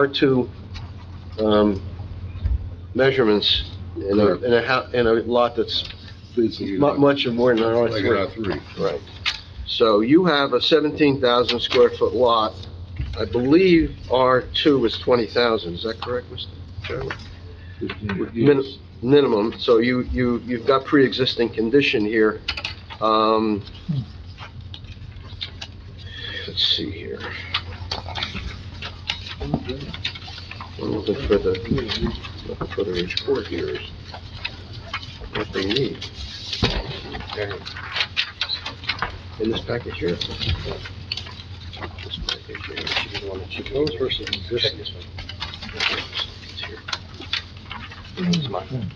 R2, measurements in a lot that's much more than an Like an R3. R3. Right. So you have a 17,000 square foot lot. I believe R2 is 20,000. Is that correct, Mr. Chairman? Yes. Minimum. So you've got pre-existing condition here. Let's see here. I'm looking for the report here, what they need. In this package here. This package here. She's the one that she knows versus this. Check this one. It's here. It's mine.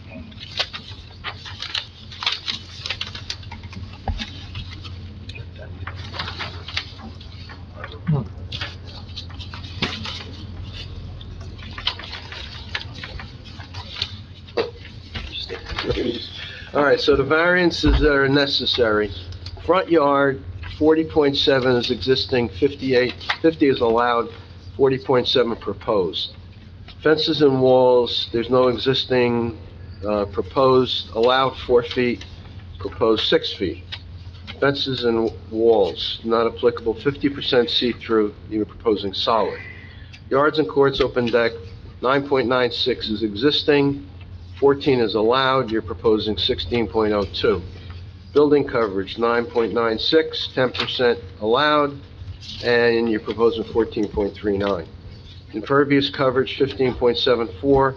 All right, so the variances that are necessary, front yard, 40.7 is existing, 50 is allowed, 40.7 proposed. Fences and walls, there's no existing, proposed, allowed 4 feet, proposed 6 feet. Fences and walls, not applicable, 50% see-through, you're proposing solid. Yards and courts, open deck, 9.96 is existing, 14 is allowed, you're proposing 16.02. Building coverage, 9.96, 10% allowed, and you're proposing 14.39. Impervious coverage, 15.74,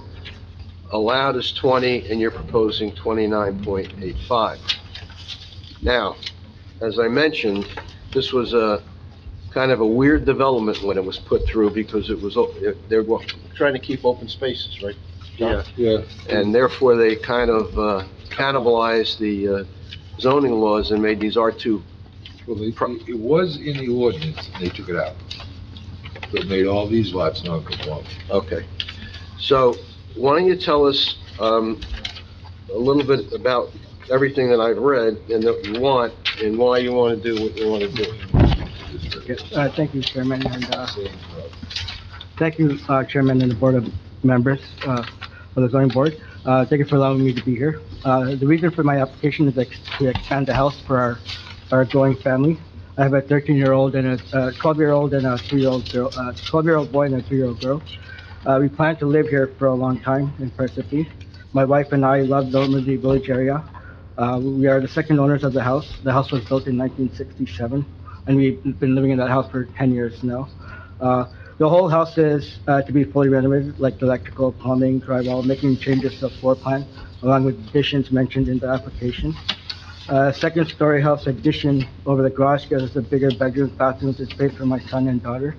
allowed is 20, and you're proposing 29.85. Now, as I mentioned, this was a kind of a weird development when it was put through, because it was, they were trying to keep open spaces, right? Yeah. And therefore, they kind of cannibalized the zoning laws and made these R2. Well, it was in the ordinance, and they took it out. So it made all these lots non-conforming. Okay. So why don't you tell us a little bit about everything that I've read and that you want, and why you want to do what you want to do? Thank you, Chairman, and thank you, Chairman and the Board of Members of the zoning board. Thank you for allowing me to be here. The reason for my application is to expand the house for our growing family. I have a 13-year-old and a 12-year-old and a 3-year-old girl, 12-year-old boy and a 3-year-old girl. We plan to live here for a long time in Parsippany. My wife and I love the Normandy Village area. We are the second owners of the house. The house was built in 1967, and we've been living in that house for 10 years now. The whole house is to be fully renovated, like electrical, plumbing, drywall, making changes to the floor plan, along with additions mentioned in the application. Second-story house addition over the garage gives us a bigger bedroom, bathroom to space for my son and daughter,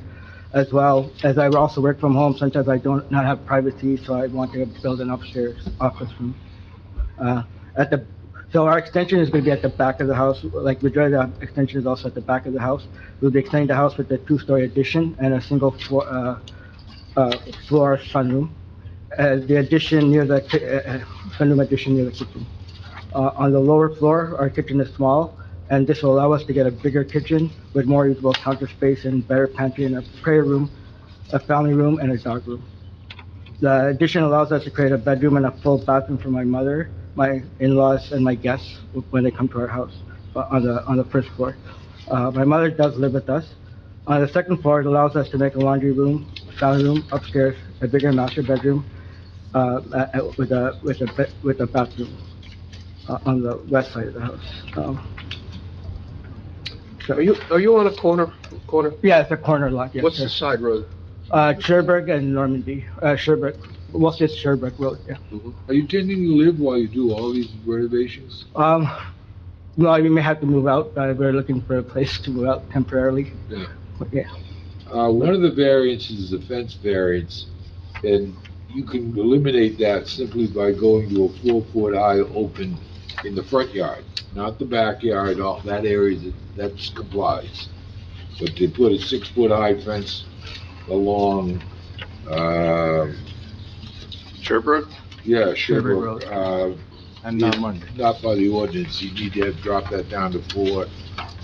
as well as I also work from home. Sometimes I don't not have privacy, so I want to build an upstairs office room. So our extension is going to be at the back of the house, like majority of the extension is also at the back of the house. We'll be extending the house with a 2-story addition and a single floor sunroom. The addition near the, sunroom addition near the kitchen. On the lower floor, our kitchen is small, and this will allow us to get a bigger kitchen with more usable counter space and better pantry and a prayer room, a family room, and a dog room. The addition allows us to create a bedroom and a full bathroom for my mother, my in-laws, and my guests when they come to our house on the first floor. My mother does live with us. On the second floor, it allows us to make a laundry room, family room upstairs, a bigger master bedroom with a bathroom on the west side of the house. Are you on a corner? Yeah, it's a corner lot. Yes, What's sir. the side road? Sherbrooke and Normandy. Sherbrooke. Mostly it's Sherbrooke Road. Yeah. Are you intending to live while you do all these renovations? No, we may have to move out. We're looking for a place to move out temporarily. Yeah. But, yeah. One of the variances is a fence variance, and you can eliminate that simply by going to a 4-foot high open in the front yard, not the backyard. All that area that complies. But they put a 6-foot high fence along, Sherbrooke? yeah, Sherbrooke Sherbrooke, And not Monday. not by the ordinance. You need to drop that down to 4,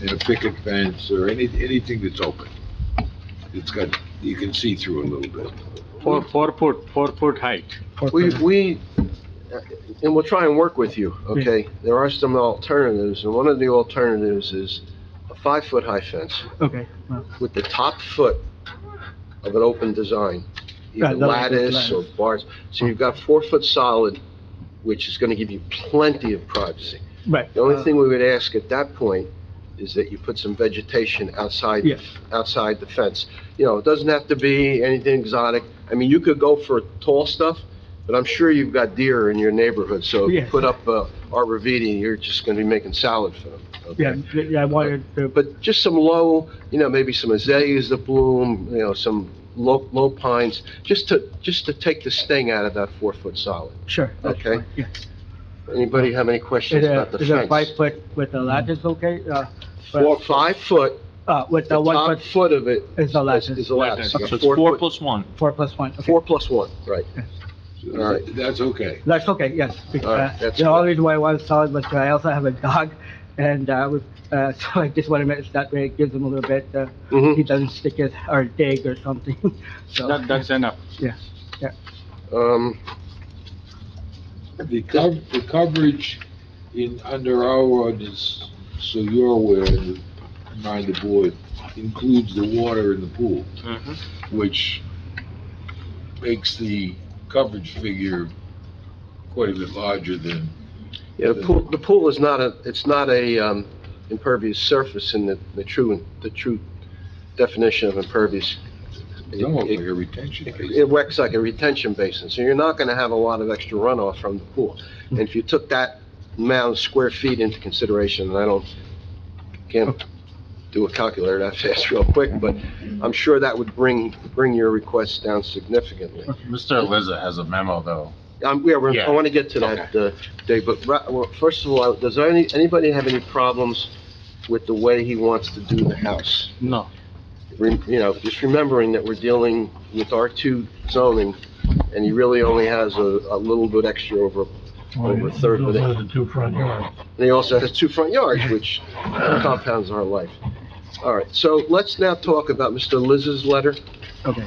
and a picket fence or anything that's open. It's got, you can see through a little bit. 4 foot height. And we'll try and work with you, okay? There are some alternatives, and one of the alternatives is a 5-foot-high fence Okay, well, with the top foot of an open design, Right, either that- lattice or bars. So you've got 4-foot solid, which is gonna give you plenty of privacy. right. The only thing we would ask at that point is that you put some vegetation outside, Yes. outside the fence. You know, it doesn't have to be anything exotic. I mean, you could go for tall stuff, but I'm sure you've got deer in your neighborhood, so if you Yes. put up arborvitae, you're just gonna be making salad for them, okay? Yeah, I wanted to, But just some low, you know, maybe some azaleas that bloom, you know, some low pines, just to take the sting out of that 4-foot solid. sure. that's Okay. fine, Yeah. Anybody have any questions about the Is a fence? 5-foot with the lattice okay? 5 foot, With the the 1 top foot, foot of it is the lattice. is a lattice. So You it's got 4 foot- plus 1. 4 plus 1, okay. 4 plus 1, right. So All right. That's okay. That's okay, yes. All right, that's The only good. reason why I wanted solid was I also have a dog, and, so I just want to make that way it gives him a little bit, he Mhm. doesn't stick his, or dig or something, so. That's enough. The coverage under our ordinance, so you're aware, and remind the board, includes the water in the pool, which makes the coverage figure quite a bit larger than, Yeah, the pool is not it's not a impervious surface in the true definition of impervious. it's almost like a retention basin. It works like a retention basin, so you're not gonna have a lot of extra runoff from the pool. And if you took that amount of square feet into consideration, and can't do a calculator that fast real quick, but I'm sure that would bring your requests down significantly. Mr. Lizza has a memo, though. I Yeah. wanna get to that, Dave, but, well, first of all, does anybody have any problems with the way he wants to do the house? No. You know, just remembering that we're dealing with R2 zoning, and he really only has a little bit extra over a third of it. And he also has 2 front yards, which compounds our life. All right, so let's now talk about Mr. Liz's letter. Okay.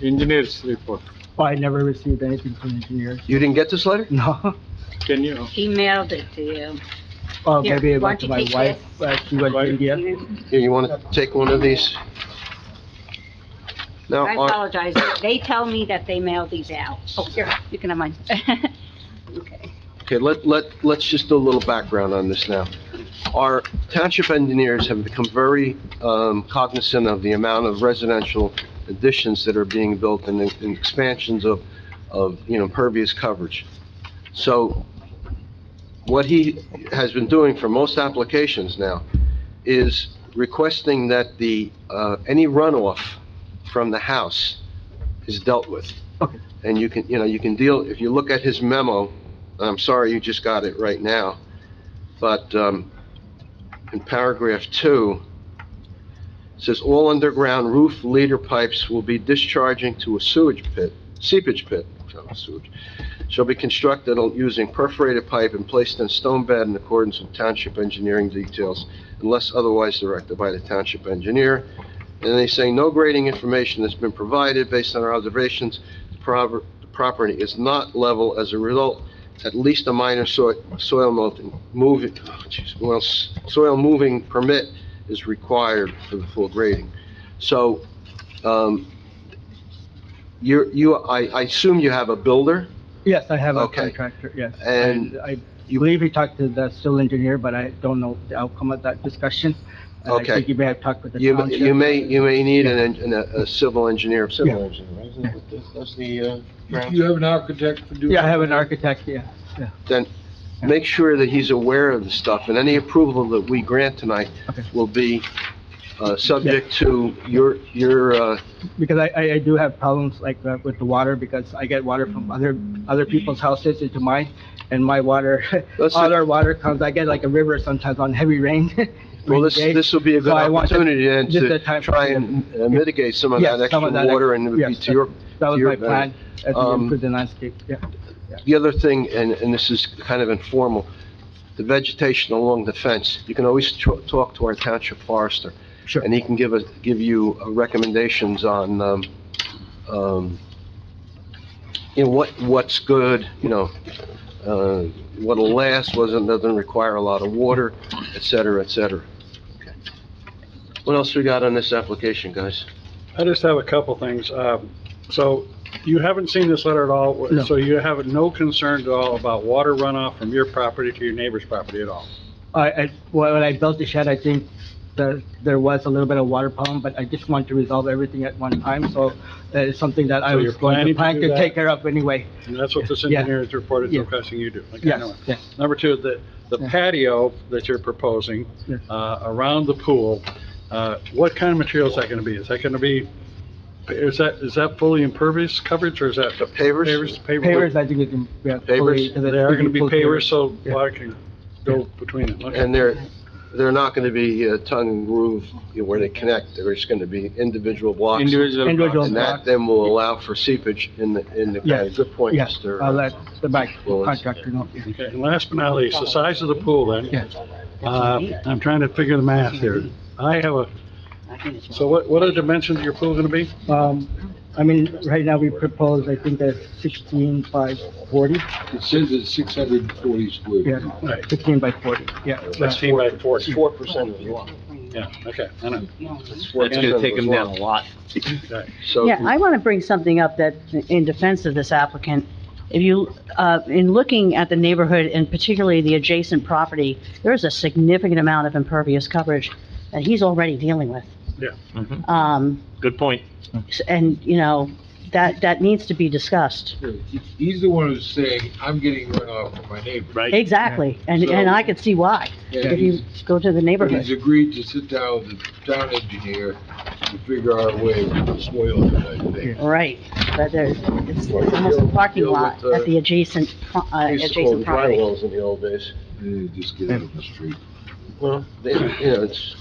Engineer's report. Oh, I never received anything from engineers. You didn't get this letter? No. Can you, He mailed it to you. Oh, Here, maybe it why went to don't my you take wife, she went to Why- India. Here, you wanna take one of these? Now, I apologize. They tell me that they mailed these out. Oh, here, you can have mine. Okay. okay, let's just do a little background on this now. Our township engineers have become very cognizant of the amount of residential additions that are being built and expansions of, you know, impervious coverage. So what he has been doing for most applications now is requesting that any runoff from the house is dealt with. Okay. And you can deal, if you look at his memo, and I'm sorry you just got it right now, but, in paragraph 2, it says, "All underground roof leader pipes will be discharging to a seepage pit, shall be constructed using perforated pipe and placed in stone bed in accordance with township engineering details, unless otherwise directed by the township engineer." And they say, "No grading information has been provided. Based on our observations, the property is not level. As a result, at least a minor soil moving permit is required for the full grading." So, I assume you have a builder? Yes, I have a Okay. contractor, yes. And I you- believe he talked to the civil engineer, but I don't know the outcome of that discussion. And Okay. I think you may have talked with the You township. may need a civil engineer. Yeah. Isn't that what that's the, Do you have an architect for doing? Yeah, I have an architect, yeah. Then make sure that he's aware of the stuff, and any approval that we grant tonight Okay. will be, subject to your, Because I do have problems like that with the water, because I get water from other people's houses into mine, and my water, That's all it. our water comes, I get like a river sometimes on heavy rain. well, rainy days. this will be a good So I want to- opportunity then just to the time- try and mitigate some of Yes, that some extra of that water, and it would be yes, to your, That was to your my plan, as we Um, improve the landscape, yeah. The other thing, and this is kind of informal, the vegetation along the fence, you can always talk to our township forester. Sure. And he can give you recommendations on, you know, what's good, you know, what'll last, doesn't require a lot of water, et cetera, et cetera. Okay. What else we got on this application, guys? I just have a couple things. So you haven't seen this letter at all? No. So you have no concern at all about water runoff from your property to your neighbor's property at all? When I built the shed, I think there was a little bit of water problem, but I just want to resolve everything at one time, so it's something that I So was you're going to planning to plan do to that? take care of anyway. And that's what this Yeah. engineer's report is Yeah. requesting you do? Okay, I know Yes, it. yes. Number two, the Yeah. patio that you're proposing, Yeah. around the pool, what kind of material is that gonna be? Is that gonna be, is that fully impervious coverage, or is that? Pavers? Pavers, I think it can, yeah. fully- Pavers? They are gonna be fully pavers, so Yeah. water can go between them, okay? And they're not gonna be tongue and groove, you know, where they connect, they're just gonna be individual blocks. Individual And that then will allow for seepage in the Yes. patio. Good point, Yes, Mr. I'll let the back Willis. contractor know. Yeah. Okay, and last but not least, the size of the pool then. Yeah. I'm trying to figure the math here. I have so what are the dimensions of your pool gonna be? I mean, right now we propose, I think that's 16 by 40, It says it's 640 square yeah, feet. Right. 16 by 40, yeah. 16 by 40. 4% of the lot. Yeah, okay, I know. It's gonna take them down a lot. Okay. So, Yeah, I want to bring something up that, in defense of this applicant, if you, in looking at the neighborhood and particularly the adjacent property, there is a significant amount of impervious coverage that he's already dealing with. Yeah. Good point. And, you know, that needs to be discussed. He's the one who's saying, I'm getting runoff from my neighbor. Right. Exactly, and So- I could see why, And if you go to the He's neighborhood. agreed to sit down with the town engineer to figure out a way to spoil it, I think. Right, but it's almost a parking Deal lot with, at the adjacent, they used to call them adjacent dry property. wells in the old days. Just get it up the street. Well, you know, it's,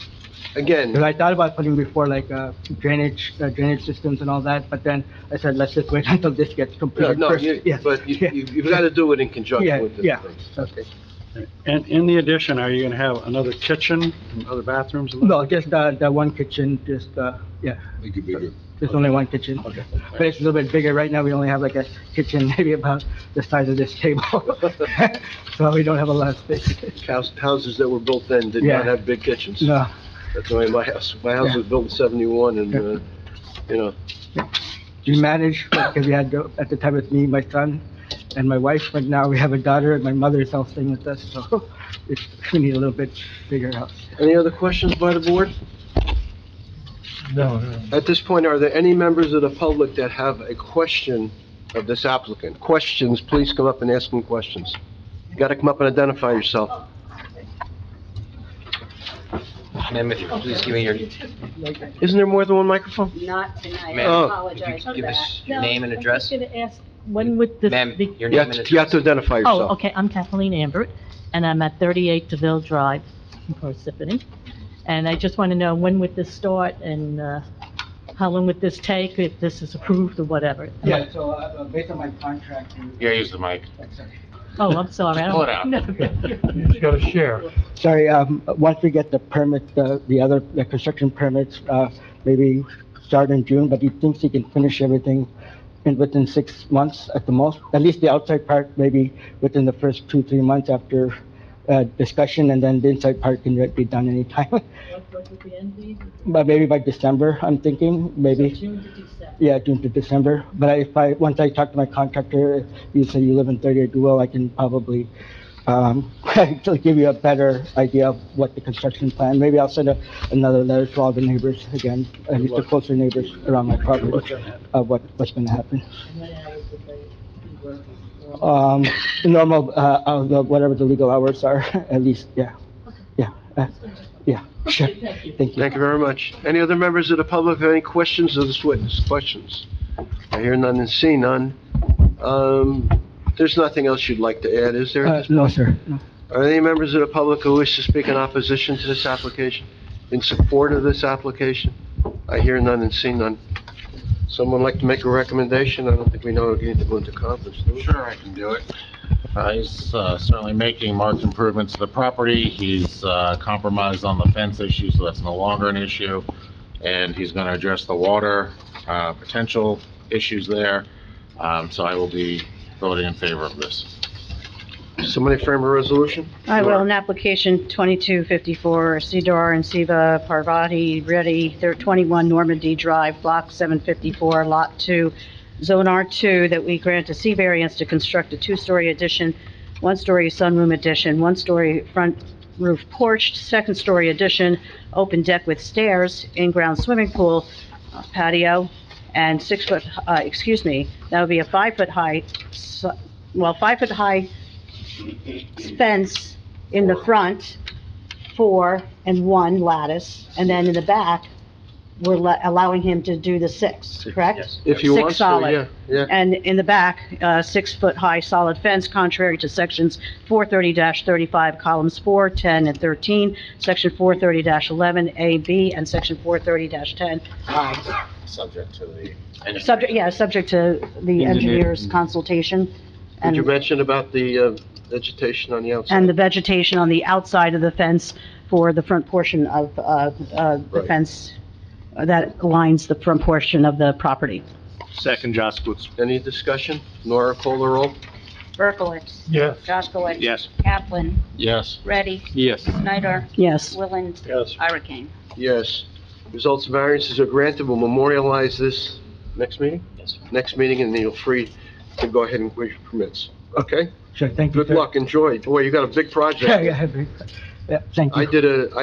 again, Because I thought about putting before like drainage systems and all that, but then I said, let's just wait until this gets completed no, first. you, Yeah, but yeah. you've got to do it in conjunction Yeah, with the yeah. things. Okay. And in the addition, are you gonna have another kitchen, and other bathrooms? and- No, just the one kitchen, just, yeah, Make it bigger. there's only one kitchen. Okay. But it's a little bit bigger. Right now, we only have like a kitchen maybe about the size of this table. So we don't have a lot of space. Houses that were built then did Yeah. not have big kitchens. No, That's the way my house Yeah. was built in 71 and, you know, we managed, because we had, at the time with me, my son, and my wife, but now we have a daughter, and my mother is all staying with us, so we need a little bit bigger house. any other questions by the board? No. At this point, are there any members of the public that have a question of this applicant? Questions, please come up and ask them questions. You gotta come up and identify yourself. Ma'am, if you could please give me your, Isn't there more than one microphone? Not tonight, Ma'am, Oh. I apologize for give that. us your name and address. I was gonna ask, when would this Ma'am, be? your You name have and to, you have to address. identify yourself. Oh, okay, I'm Kathleen Ambert, and I'm at 38 DeVille Drive in Parsippany. And I just want to know, when would this start, and how long would this take, if this is approved or whatever? Yeah, so, based on my contract. Yeah, use the mic. Oh, I'm sorry, I Pull it don't. out. Sorry, once we get the permit, the construction permits, maybe start in June, but he thinks he can finish everything within 6 months at the most, at least the outside part, maybe within the first 2-3 months after, discussion, and then the inside part can be done anytime. What would the end be? But maybe by December, I'm thinking, maybe. June to December. Yeah, June to December. But once I talk to my contractor, you say you live in 38 Duell, I can probably, to give you a better idea of what the construction plan. Maybe I'll send another letter to all the neighbors again, at least the closer neighbors around my property, of what's gonna happen. And what hours would they be working? Normal, whatever the legal hours are, at least, yeah. Yeah, sure. Thank you. Thank you. Thank you very much. Any other members of the public have any questions of this witness? Questions? I hear none and see none. There's nothing else you'd like to add, is there? at this No, point? sir. No. Are there any members of the public who wish to speak in opposition to this application, in support of this application? I hear none and see none. Someone like to make a recommendation? I don't think we know we need to go into conference, do we? Sure, I can do it. He's certainly making marked improvements to the property. He's compromised on the fence issue, so that's no longer an issue. And he's going to address the water potential issues there. So I will be voting in favor of this. Somebody frame a resolution? I will, in application 2254, Cedar and Siva Parvati, Reddy, 21 Normandy Drive, Block 754, Lot 2, Zone R2, that we grant a C variance to construct a two-story addition, one-story sunroom addition, one-story front roof porch, second-story addition, open deck with stairs, in-ground swimming pool, patio, and 6-foot, that would be a 5-foot-high, 5-foot-high fence in the front, 4 and 1 lattice, and then in the back, we're allowing him to do the 6, correct? If he Six wants to, solid. yeah, yeah. And in the back, 6-foot-high solid fence contrary to sections 430-35, columns 4, 10, and 13, section 430-11, A, B, and section 430-10, I. Subject to the. Subject to the engineer's consultation. Did And you mention about the vegetation on the outside? and the vegetation on the outside of the fence for the front portion of the Right. fence that lines the front portion of the property. Second, Jaskowitz. Any discussion? Nora, call the roll. Berkowitz. Yes. Jaskowitz. Yes. Kaplan. Yes. Ready. Yes. Snyder. Yes. Willand. Yes. Ira Yes. Results of variances are granted. We'll memorialize this next meeting? Yes, sir. Next meeting, and then you're free to go ahead and waive your permits. Okay? Sure, thank you, Good sir. luck, enjoy. Boy, you got a big Yeah, project. yeah, thank I you.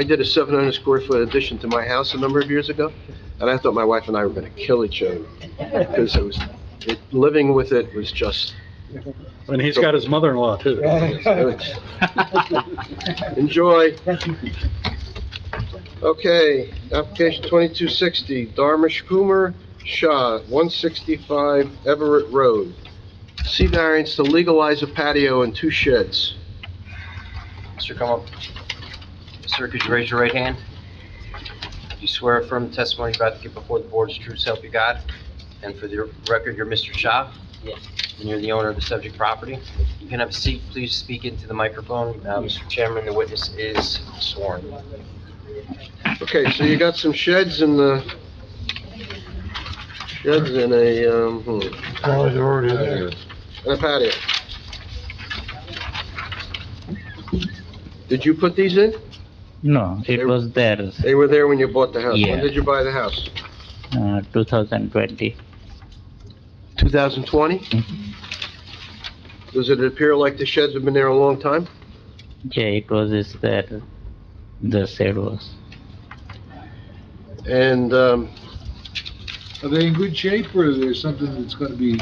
did a 700 square foot addition to my house a number of years ago, and I thought my wife and I were gonna kill each other, because living with it was just, And he's got his mother-in-law too. enjoy. Thank you. Okay, application 2260, Dharmesh Kumar Shah, 165 Everett Road. C variance to legalize a patio and 2 sheds. Sir, come up. Sir, could you raise your right hand? Do you swear affirm the testimony you're about to give before the board is true self you got? And for the record, you're Mr. Shah? Yes. And you're the owner of the subject property? You can have a seat, please speak into the microphone. Mr. Chairman, the witness is sworn. Okay, so you got some sheds and a, and a patio. Did you put these in? No, it was there, They were there when you bought the house. When Yeah. did you buy the house? 2020. 2020? Does it appear like the sheds have been there a long time? Yeah, it was is there, the shed was. And, Are they in good shape, or is there something that's gonna be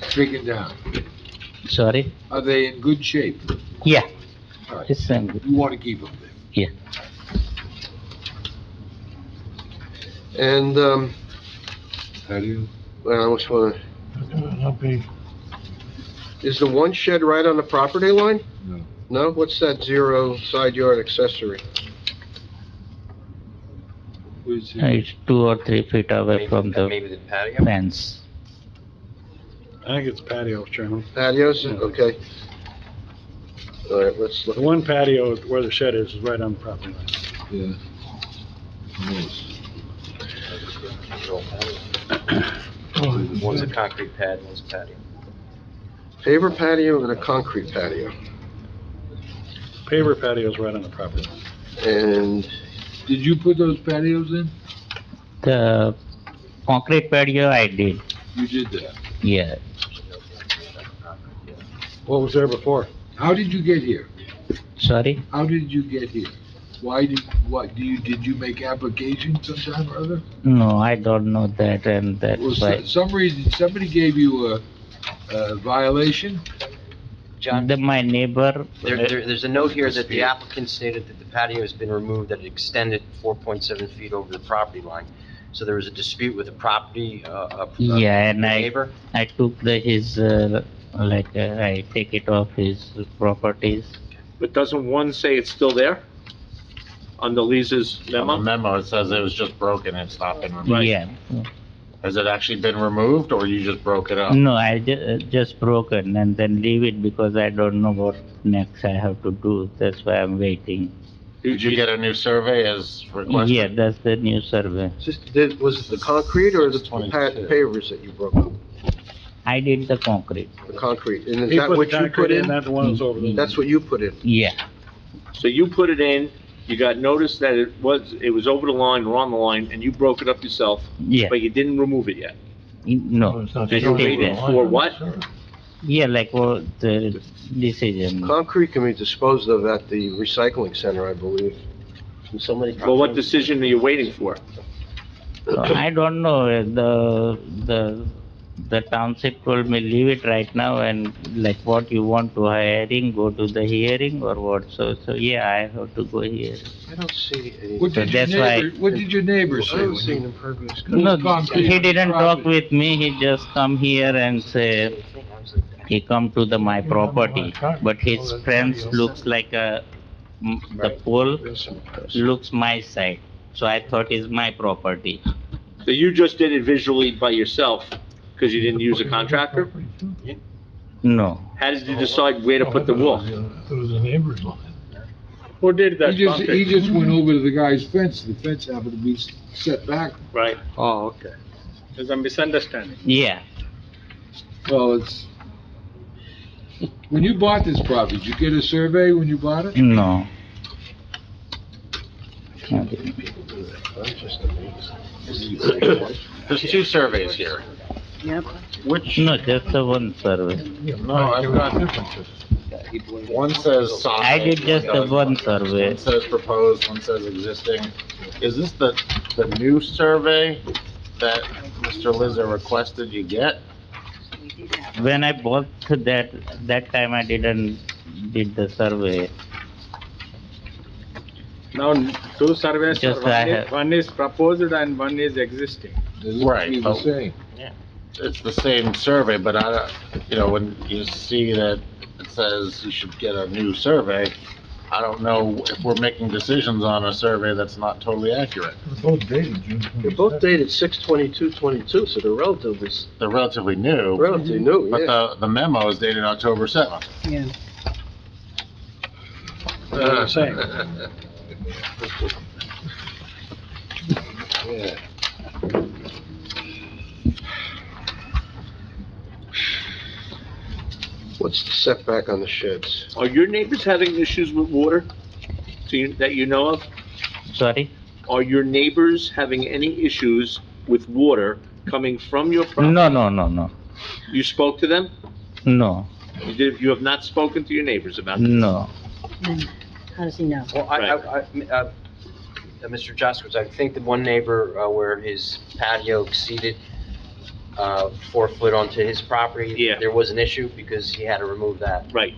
taken down? Sorry? Are they in good shape? Yeah, All right, it's good. you wanna keep them there? Yeah. and, How do you? well, I just wanna, is the one shed right on the property line? No. No? What's that 0 side yard accessory? Where's it? It's 2 or 3 feet away from the Maybe the patio? fence. I think it's patio, Chairman. Patios? Okay. All right, let's The look. one patio where the shed is right on the property line. Yeah. Nice. One's a concrete pad, one's a patio. Paver patio and a concrete patio. Paver patio's right on the property line. And Did you put those patios in? The concrete patio I did, You did that. yeah. What was there before? How did you get here? Sorry? How did you get here? Did you make application sometime or other? No, I don't know that, and Well, that's why. some reason, somebody gave you a violation? John, My neighbor, there's a note here that the applicant stated that the patio has been removed, that it extended 4.7 feet over the property line. So there was a dispute with the property, yeah, and neighbor? I took I take it off his properties. But doesn't one say it's still there? On the lease's On the memo? memo, it says it was just broken, it's not been removed. Yeah. Has it actually been removed, or you just broke it up? No, I just broken and then leave it because I don't know what next I have to do. That's why I'm waiting. Did you get a new survey as requested? Yeah, that's the new survey. was it the concrete or the 22. pavers that you broke up? I did the concrete. the concrete? And is He that put what the you put concrete in, in? that the one that's over the... That's what you put in? Yeah, So you put it in, you got notice that it was over the line or on the line, and you broke it up yourself, yeah. but you didn't remove it yet. No, So just you take waited that. for what? Yeah, like what the decision. Concrete can be disposed of at the recycling center, I believe. Can somebody? Well, what decision are you waiting for? So I don't know, the township told me leave it right now and like what you want to hearing, go to the hearing or what, so yeah, I have to go here. I don't see any. What did your that's why- neighbor, what did your neighbor I say? don't when see you- an impervious No, coverage. he didn't talk with me, he just come here and say, he come to my property, but his friends looks like the pole looks my side, so I thought it's my property. So you just did it visually by yourself, because you didn't use a contractor? No, How did you decide where to put the wall? Who did that He just concrete? went over to the guy's fence, the fence happened to be set back. Right. Oh, okay. There's a misunderstanding. yeah, Well, when you bought this property, did you get a survey when you bought it? no. There's two surveys here. Yep. Which, No, just the one survey. no, I've got, one says soffit. I did just the one survey. One says proposed, one says existing. Is this the new survey that Mr. Lizzer requested you get? When I bought that time I didn't did the survey. Now, two surveys, Just I have- one is proposed and one is existing. It looks Right, to be the but- same. It's the same survey, but I don't, when you see that it says you should get a new survey, I don't know if we're making decisions on a survey that's not totally accurate. They're both dated 6/22/22, so they're They're relatively new, relatively new, but yeah. the memo is dated October 7th. Yeah. That's what I'm saying. Yeah. What's the setback on the sheds? Are your neighbors having issues with water that you know of? Sorry? Are your neighbors having any issues with water coming from your property? No. You spoke to them? No, You have not spoken to your neighbors about this? no. How does he know? Well, Mr. Jaskowitz, I think the one neighbor, where his patio exceeded, 4 foot onto his property. Yeah. There was an issue because he had to remove that. Right.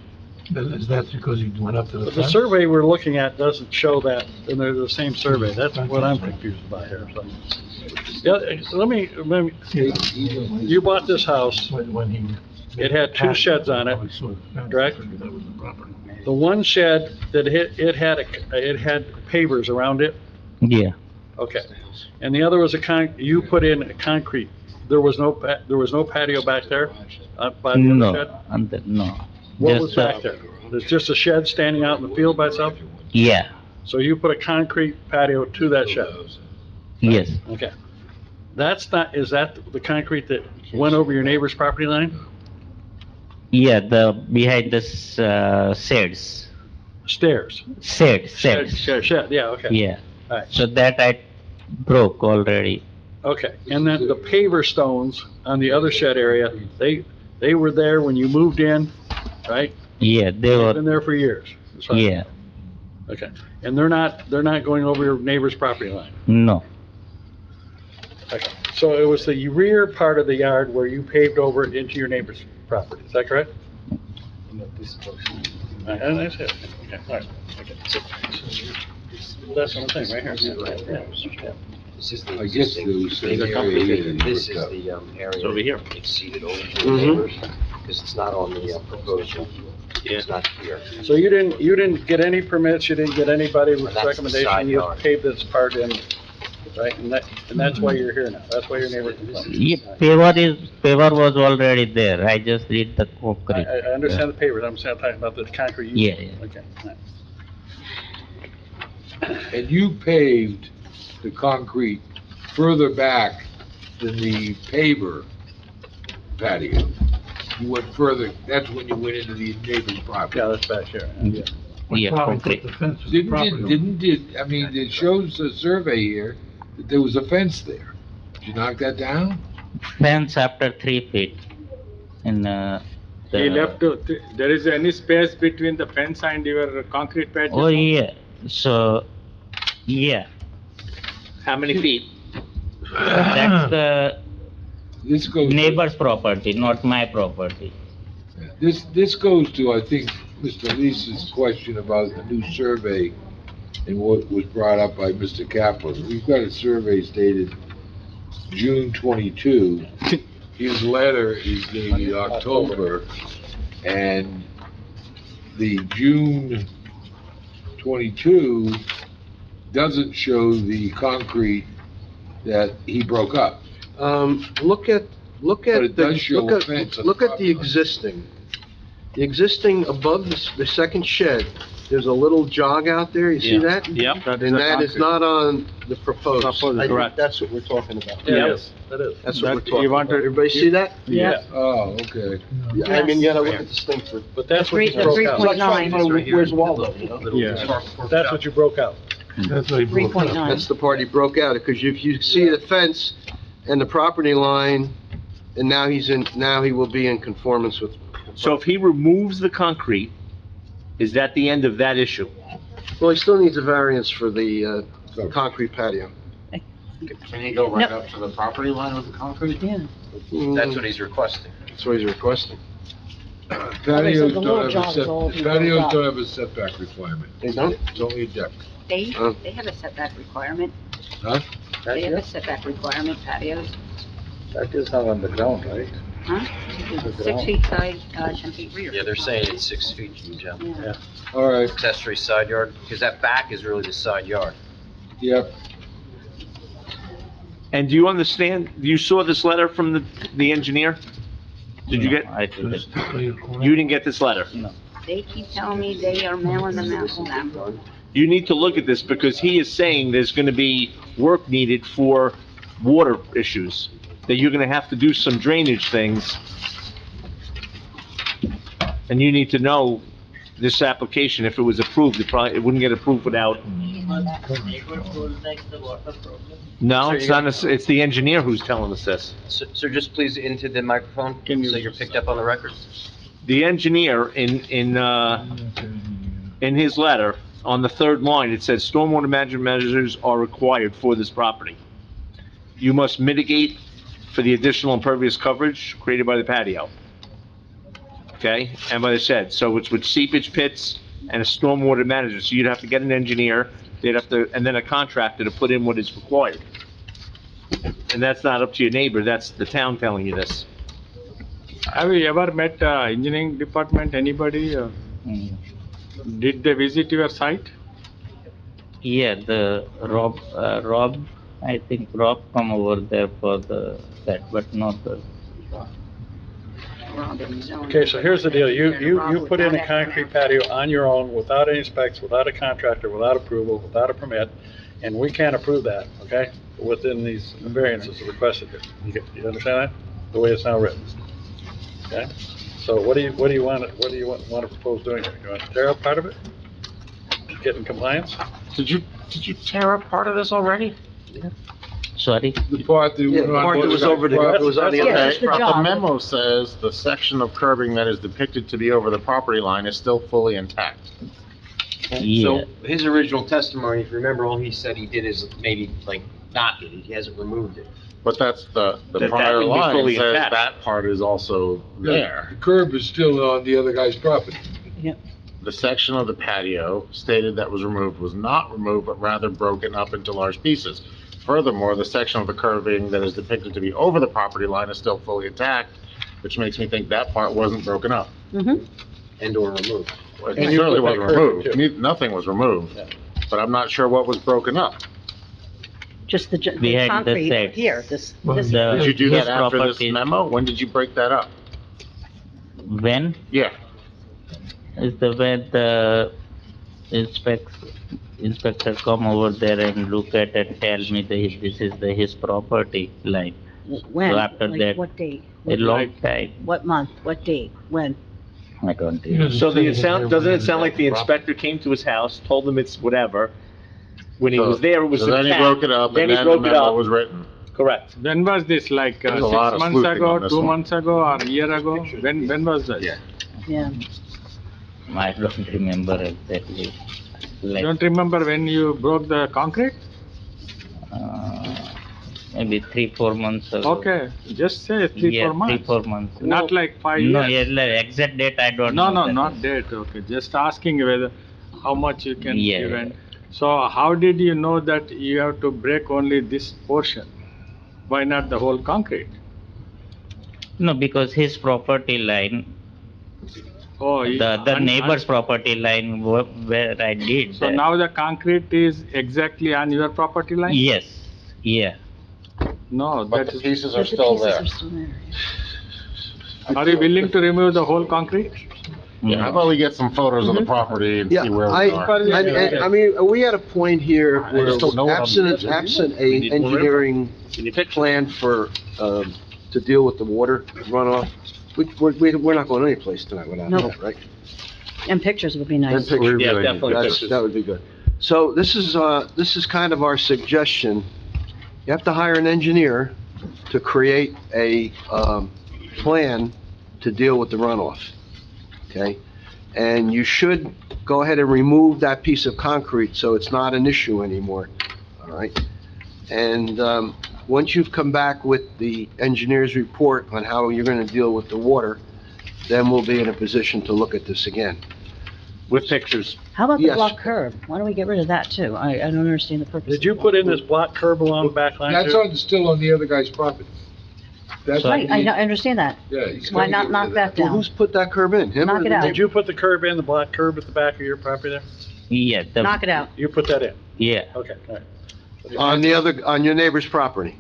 That's because he went up to the But the fence? survey we're looking at doesn't show that, and they're the same survey. That's what I'm confused about here, so. Yeah, let me, you bought this house, When he... it had 2 sheds on it, correct? The one shed that it had pavers around it, Yeah, okay. And the other was you put in a concrete. There was no patio back there, by the other shed? no. What Just was back there? There's just a shed standing out in the field by itself? Yeah, So you put a concrete patio to that shed? yes, Okay. Is that the concrete that went over your neighbor's property line? yeah, behind the sheds, Stairs? Shed, yeah, okay. yeah. Alright. So that I broke already. Okay, and then the paver stones on the other shed area, they were there when you moved in, right? Yeah, they They've been were, there for years. That's right. yeah, Okay, and they're not going over your neighbor's property line? no, Okay, so it was the rear part of the yard where you paved over into your neighbor's property, is that correct? Alright, and that's it, okay, all right, okay. That's what I'm saying, right here. Yeah. This is the I guess existing there was some paved area here area. that he This is ripped the area. It's over here. Exceeded over to the Mhm. neighbors, because it's not on the proposal. It's not here. So you didn't get any permits, you didn't get anybody with That's the recommendation, side you yard. just paved this part in, right? And that's why you're here now, that's why your neighbor complained. yeah, paver was already there, I just did the concrete. I understand the pavers, I'm talking about the concrete. Yeah, yeah. Okay, all right. And you paved the concrete further back than the paver patio. You went further, that's when you went into the neighbor's property. Yeah, that's back here. Yeah. Yeah, okay. I mean, it shows a survey here that there was a fence there. Did you knock that down? Fence after 3 feet in, He left, there is any space between the fence and your concrete patio? Oh, yeah, so, yeah, How many feet? that's the This goes. neighbor's property, not my property. This goes to, I think, Mr. Lisa's question about the new survey and what was brought up by Mr. Kaplan. We've got a survey dated June 22. His letter is dated October, and the June 22 doesn't show the concrete that he broke up. Look at But it the, does show a fence on the look at property the line. existing. The existing above the second shed, there's a little jog out there, you see that? Yep. And that is not on the proposed. I think correct. that's what we're talking about. Yes, that is. That's what we're That talking you about. wanted- Everybody see that? Yeah. Oh, okay. Yeah, I mean, you gotta look at this thing for. But that's what you The broke out. 3.9. Where's Waldo, you know? Yeah. That's what you broke out. That's what he broke up. 3.9. That's the part he broke out, because if you see the fence and the property line, and now he will be in conformance with. So if he removes the concrete, is that the end of that issue? Well, he still needs a variance for the, concrete patio. Can he go right up to the property line with the concrete? That's what he's requesting. That's what he's requesting. Patios the little don't have a jog is all he broke patios up. don't have a setback requirement. They don't? It's only a deck. They Oh. have a setback requirement. Huh? They have a setback requirement, patios, That is not on the ground, right? huh? 6 feet side, 10 feet rear. Yeah, they're saying it's 6 feet, Joe. Yeah. All right, Accessory side yard, because that back is really the side yard. yep. And do you understand, you saw this letter from the engineer? Did you No, get, I didn't. you didn't get this letter? They keep telling me they are mailing them out to them. You need to look at this because he is saying there's gonna be work needed for water issues, that you're gonna have to do some drainage things. And you need to know this application, if it was approved, it wouldn't get approved without. No, it's not, it's the engineer who's telling us this. Sir, just please into the microphone, so you're picked up on the record. The engineer in his letter, on the third line, it says stormwater management measures are required for this property. You must mitigate for the additional impervious coverage created by the patio. Okay, and by the shed, so it's with seepage pits and a stormwater manager, so you'd have to get an engineer, they'd have to, and then a contractor to put in what is required. And that's not up to your neighbor, that's the town telling you this. Have you ever met engineering department, anybody? Mm. Did they visit your site? Yeah, the Rob, I think Rob come over there for that, but not the, Okay, so here's the deal. You put in a concrete patio on your own without any specs, without a contractor, without approval, without a permit, and we can't approve that, okay? Within these variances requested here. You understand that? The way it's now written. Okay? So what do you want to propose doing here? You want to tear up part of it? Get in compliance? Did you tear up part of this already? sorry? The part that Yeah, went the on. part that was over the, it was on the other. Yeah, Okay, it's the but the jog. memo says the section of curbing that is depicted to be over the property line is still fully intact. Yeah, So his original testimony, if you remember, all he said he did is maybe like knock it, he hasn't removed it. But that's the That prior would be line fully says intact. that part is also there. The curb is still on the other guy's property. The section of the patio stated that was removed was not removed, but rather broken up into large pieces. Furthermore, the section of the curving that is depicted to be over the property line is still fully intact, which makes me think that part wasn't broken up. And or removed. It And you certainly put that wasn't curving removed. Nothing was removed, but I'm not sure what was broken up. Just the Behind the concrete shed. here, this, Well, this, The- Did you do his that after this property- memo? When did you break that up? When Yeah. is when the inspector come over there and look at it, tell me that this is his property line. When? So after Like, that- what date? A long time, What month? What date? When? I don't think. So doesn't it sound like the inspector came to his house, told him it's whatever? When he was there, it was So then he intact. broke it up, Then and he then the broke it memo up. was written. Correct. When was this, like There's a lot 6 of months sleuthing ago, on this 2 one. months ago, or a year ago? When was that? Yeah. Yeah. I don't remember exactly. Like, Don't remember when you broke the concrete? maybe 3-4 months ago. Okay, just say 3-4 Yeah, months. 3-4 months. Not like 5 No, years. yeah, like exact date I don't No, know. no, that. not date, okay, just asking whether, how much you can Yeah. give and, so how did you know that you have to break only this portion? Why not the whole concrete? No, because his property line, Oh, the other neighbor's property line where I did So that. now the concrete is exactly on your property line? Yes, yeah. No, But that the is, pieces are still there. are you willing to remove the whole concrete? Yeah, how about we get some photos of the property and Yeah, see where we I, are? I mean, are we at a point here I where just don't know what I'm absent, doing. absent We a need more engineering Can you picture? plan for, to deal with the water runoff? We're not going anyplace tonight without Nope. that, right? And pictures would be And nice. pictures. Yeah, definitely That's- pictures. That would be good. So this is kind of our suggestion. You have to hire an engineer to create a, plan to deal with the runoff, okay? And you should go ahead and remove that piece of concrete so it's not an issue anymore, all right? And, once you've come back with the engineer's report on how you're gonna deal with the water, then we'll be in a position to look at this again. With pictures. How about the Yes. block curb? Why don't we get rid of that too? I don't understand the purpose. Did you put in this block curb along the back line That's too? still on the other guy's property. That's, Right, I understand that. yeah, he's Why gotta not get knock rid of that Well, down? who's put that curb in? Him or Knock it the out. Did you put the curb in, the block curb at the back of your property there? Yeah, Knock it out. You put that in? yeah, Okay, all right. On your neighbor's property?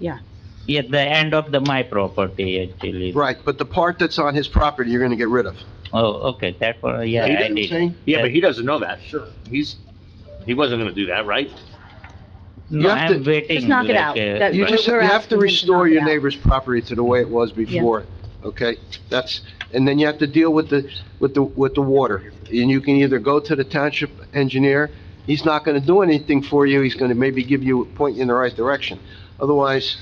yeah, the end of my property actually. Right, but the part that's on his property, you're gonna get rid of. Oh, okay, that one, yeah, See I what I'm did. saying? Yeah, but he doesn't know that. Sure. He wasn't gonna do that, right? No, You have I'm to- waiting. Just knock it like, out. That- You just, you We're have asking to him to restore knock it your out. neighbor's property to the way it was before, okay? And then you have to deal with the water. And you can either go to the township engineer, he's not gonna do anything for you, he's gonna maybe point you in the right direction. Otherwise,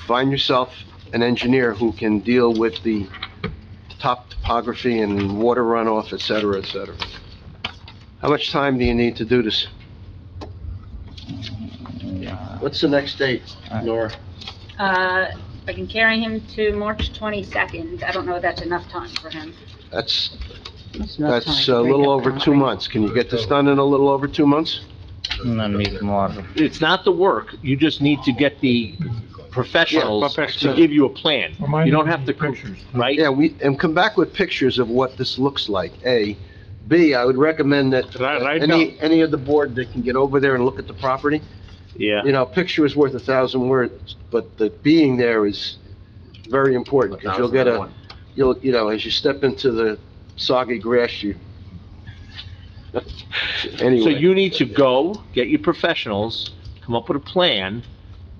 find yourself an engineer who can deal with the top topography and water runoff, et cetera, et cetera. How much time do you need to do this? What's the next date, Nora? I can carry him to March 22nd. I don't know if that's enough time for him. That's, That's enough time that's to a break little up over concrete. 2 months. Can you get this done in a little over 2 months? No, need more. It's not the work, you just need to get the professionals Yeah, to professional. give you a plan. Remind You don't me have to, pictures. right? Yeah, and come back with pictures of what this looks like, A. B, I would recommend that Right any of the board that can get over there and look at the property, Yeah. you know, a picture is worth 1,000 words, but the being there is very important, because you'll get you know, as you step into the soggy grass, you... So Anyway, you need to go, get your professionals, come up with a plan,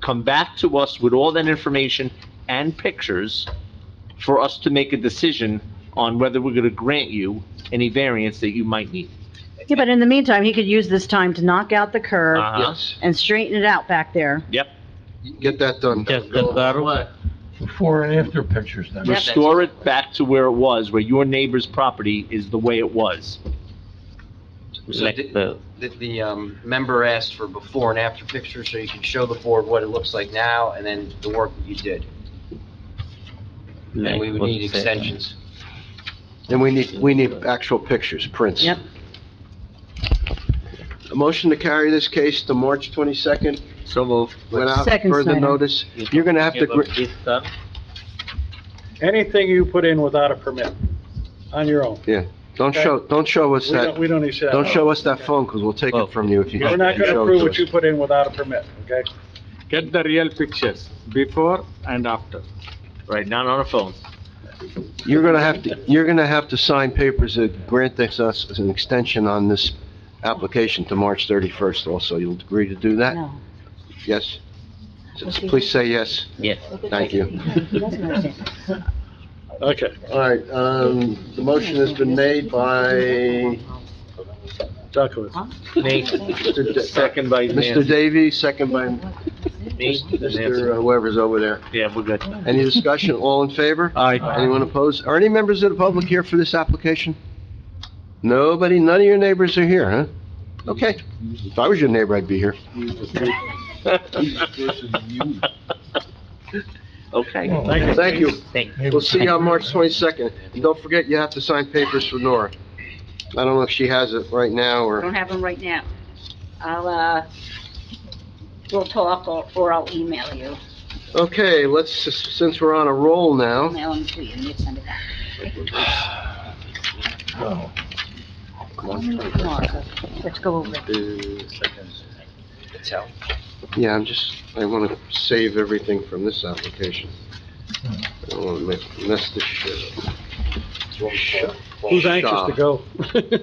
come back to us with all that information and pictures for us to make a decision on whether we're gonna grant you any variance that you might need. Yeah, but in the meantime, he could use this time to knock out the curb Uh-huh. yes, and straighten it out back there. Yep. get that done. Just the curb. Before and after pictures then. Restore it back to where it was, where your neighbor's property is the way it was. So Like the, the member asked for before and after pictures, so you can show the board what it looks like now, and then the work that you did. And like we would what need say, extensions. And we need actual pictures, prints. Yep. A motion to carry this case to March 22nd So move. without Second, further Snyder. notice. You're gonna have to, This curb, Anything you put in without a permit, on your own. don't show us that, We don't need to see that. don't show us that phone, because we'll take Oh. it from you if you We're don't not gonna show it approve to what us. you put in without a permit, okay? Get the real pictures, before and after. Right, not on a phone. You're gonna have to sign papers that grant us an extension on this application to March 31st also. You'll agree to do that? No. Yes? Please say yes. Yes. Thank you. Okay. All right, the motion has been made by Jackowitz. Me, second by Mr. Nancy. Davies, second by Me, Mr. Whoever's over there. Yeah, we're good. Any discussion? All in favor? Aye. Anyone opposed? Are any members of the public here for this application? Nobody? None of your neighbors are here, huh? Okay. If I was your neighbor, I'd be here. Okay. Thank you. Thank We'll see you on March 22nd. And don't forget, you have to sign papers for Nora. I don't know if she has it right now I don't or... have them right now. We'll talk or I'll email you. Okay, since we're on a roll now, Email them to you and you send it back. Martha, let's go over it. Patel. yeah, I want to save everything from this application. I don't want to mess this shit up. Who's anxious to go?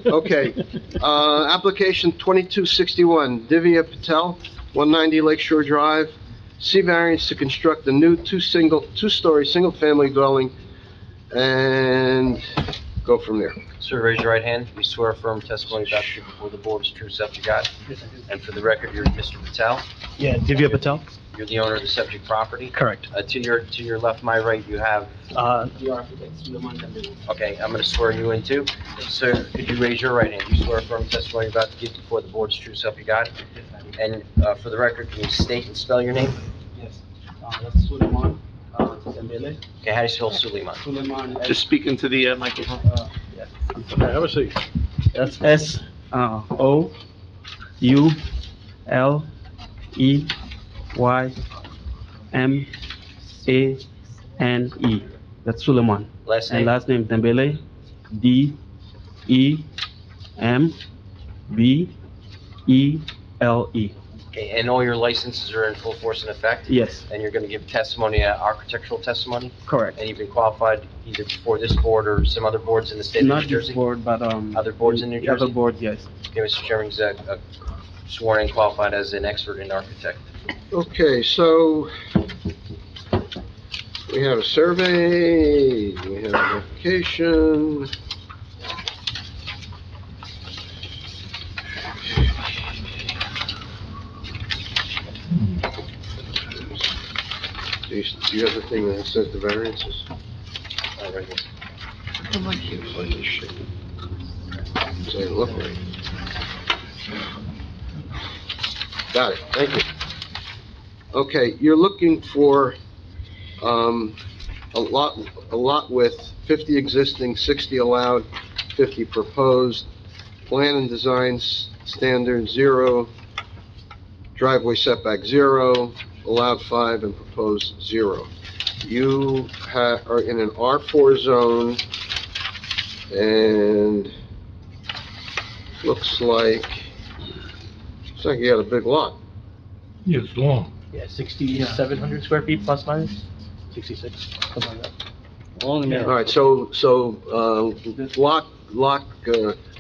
Okay, application 2261, Divya Patel, 190 Lakeshore Drive. C variance to construct a new two-story, single-family dwelling, and go from there. Sir, raise your right hand. You swear affirm testimony about to give before the board is true self you got. And for the record, you're Mr. Patel. Yeah, Divya Patel? You're the owner of the subject property. Correct. To your left, my right, you have, The architect, Suleiman Dembele. okay, I'm gonna swear you in too. Sir, could you raise your right hand? You swear affirm testimony about to give before the board is true self you got. And, for the record, can you state and spell your name? Yes. That's Suleiman Dembele. Okay, how do you spell Suleiman? Suleiman. Just speak into the microphone. Yes. Okay, have a seat. That's Souleymane. That's Suleiman. Last And name? last name Dembele, Dembele. Okay, and all your licenses are in full force and effect? Yes, And you're gonna give testimony, architectural testimony? correct. And you've been qualified either before this board or some other boards in the state of Not New this Jersey? board, but, Other boards in New the Other Jersey? board, yes. Okay, Mr. Chairman, he's sworn and qualified as an expert in architect. Okay, so we have a survey, we have an application. Do you have the thing that says the variances? Right here. I can't find this shit. Does it look right? Got it, thank you. Okay, you're looking for, a lot with 50 existing, 60 allowed, 50 proposed, plan and design standard 0, driveway setback 0, allowed 5, and proposed 0. You are in an R4 zone, and looks like you got a big lot. Yeah, it's long. Yeah, 6,700 square feet plus minus, 66, something like that. All right, so, lot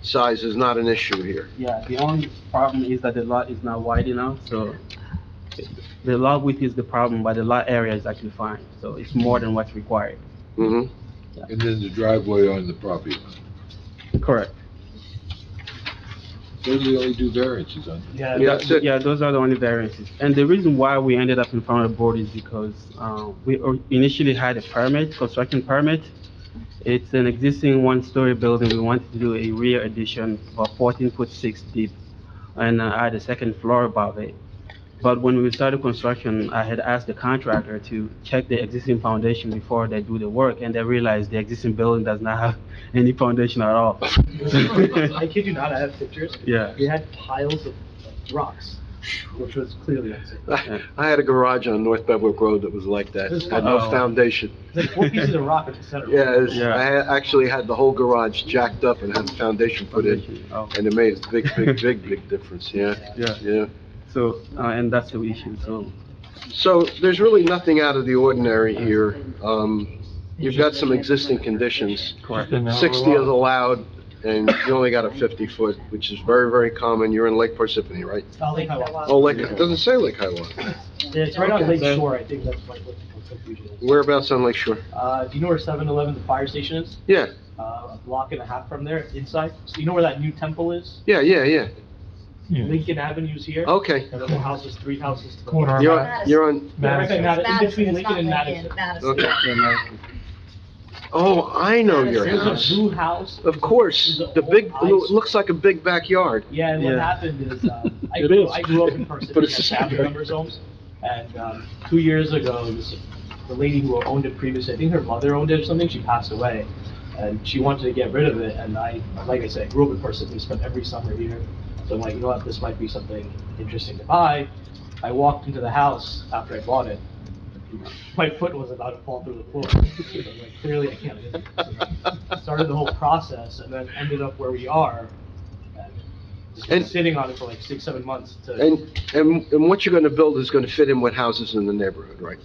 size is not an issue here. Yeah, the only problem is that the lot is not wide enough, so the lot width is the problem, but the lot area is actually fine, so it's more than what's required. Mm-hmm. And then the driveway on the property line. Correct. Those are the only two variances on it. Yeah, that's it. Yeah, those are the only variances. And the reason why we ended up in front of the board is because we initially had a permit, construction permit. It's an existing one-story building. We wanted to do a rear addition about 14'6" deep and add a second floor above it. But when we started construction, I had asked the contractor to check the existing foundation before they do the work, and they realized the existing building does not have any foundation at all. I kid you not, I have pictures. Yeah. We had piles of rocks, which was clearly unsafe. I had a garage on North Bedwick Road that was like that, had no foundation. It's like 4 pieces of rock at the center. Yeah, I actually had the whole garage jacked up and had the foundation put in, and it made a big difference, yeah. Yeah. So, and that's the issue, so. So there's really nothing out of the ordinary here. You've got some existing conditions. Correct. 60 is allowed, and you only got a 50-foot, which is very, very common. You're in Lake Parsippany, right? Lake Hiawatha. Oh, Lake, it doesn't say Lake Hiawatha. Yeah, it's right on Lake Shore, I think that's what the confusion is. Whereabouts on Lake Shore? Do you know where 7-Eleven, the fire station is? Yeah, A block and a half from there, inside. So you know where that new temple is? yeah. Lincoln Avenue's here. Okay. And then the houses, 3 houses to the Corner. You're on, Yeah, right by Madison. in between Lincoln and Madison. okay. Oh, I know your There's house. a blue house. Of course, the big, it looks like a big backyard. Yeah, and what Yeah. happened is, It is. I grew up in Parsippany, But it's the at family same. members' homes. And, 2 years ago, the lady who owned it previously, I think her mother owned it or something, she passed away. And she wanted to get rid of it, and like I said, grew up in Parsippany, spent every summer here. So I'm like, you know what, this might be something interesting to buy. I walked into the house after I bought it. My foot was about to fall through the floor. So I'm like, clearly I can't live here. So started the whole process and then ended up where we are. And just been And- sitting on it for like 6-7 months to, And what you're gonna build is gonna fit in with houses in the neighborhood, right?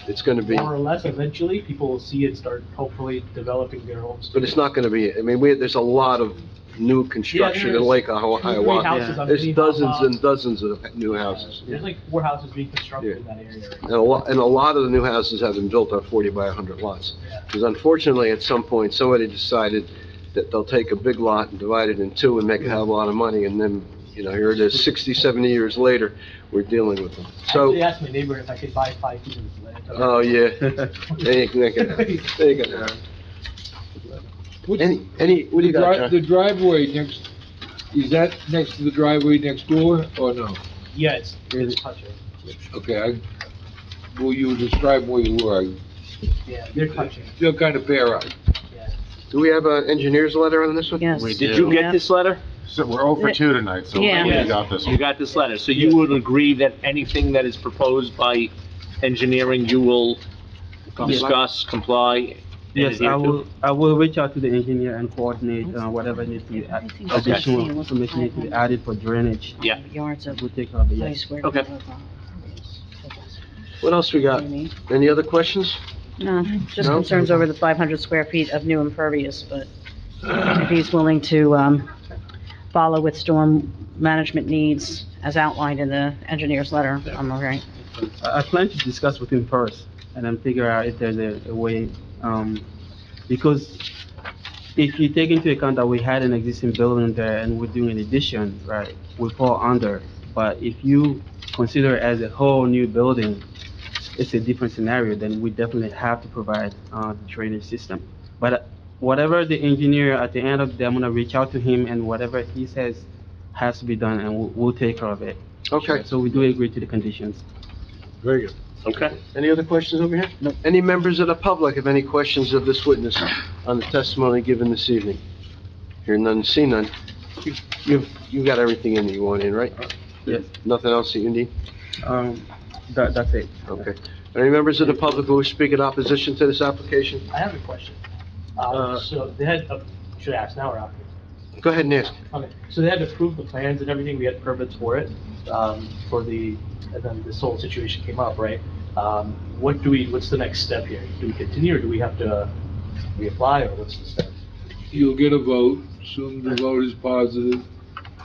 It's gonna be, more or less, eventually, people will see it start hopefully developing their homes. but it's not gonna be, I mean, there's a lot of new construction in Lake Three Hiawatha. houses on There's Minnehaha. dozens and dozens of new houses. There's like 4 houses being constructed in that area right And now. a lot of the new houses have been built on 40 by 100 lots. Because unfortunately, at some point, somebody decided that they'll take a big lot and divide it in 2 and make a hell of a lot of money, and then, here it is, 60, 70 years later, we're dealing with them. I So, actually asked my neighbor if I could buy 5 feet of his land. oh, yeah. There you go. There you go. What's What do you got, John? The driveway next, is that next to the driveway next door, or no? Yeah, it's touching. Okay, well, you describe where you were, Yeah, they're touching. they'll kind of bear out. Yeah. Do we have an engineer's letter on this one? Yes. We Did do. you get this letter? So we're over 2 tonight, so Yeah. we got this You one. got this letter, so you would agree that anything that is proposed by engineering, you will discuss, comply? and Yes, adhere to? I will reach out to the engineer and coordinate whatever needs to be, additional information needs to be added for drainage. Yeah. Yards of We'll take care of it, place yes. where. Okay. What else we got? Any other questions? No, just No? concerns over the 500 square feet of new impervious, but if he's willing to, follow with storm management needs as outlined in the engineer's letter, I'm all right. I plan to discuss with him first and then figure out if there's a way, because if you take into account that we had an existing building there and we're doing an addition, right, we fall under. But if you consider it as a whole new building, it's a different scenario, then we definitely have to provide, the drainage system. But whatever the engineer, at the end of the day, I'm gonna reach out to him and whatever he says has to be done and we'll take care of it. Okay. So we do agree to the conditions. Very good. Okay. Any other questions over here? No. Any members of the public have any questions of this witness on the testimony given this evening? Hear none, see none. You've got everything in that you want in, right? Yes. Nothing else that you need? That's it. Okay. Any members of the public who wish to speak in opposition to this application? I have a question. So they had, should I ask now or after? Go ahead and ask. Okay, so they had to approve the plans and everything, we had permits for it, and then this whole situation came up, right? What's the next step here? Do we continue, or do we have to reapply, or what's the step? You'll get a vote, assume the vote is positive,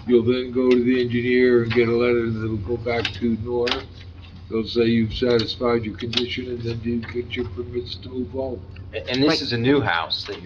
you'll then go to the engineer and get a letter that'll go back to Nora. They'll say you've satisfied your condition, and then you get your permits to move on. And this is a new house that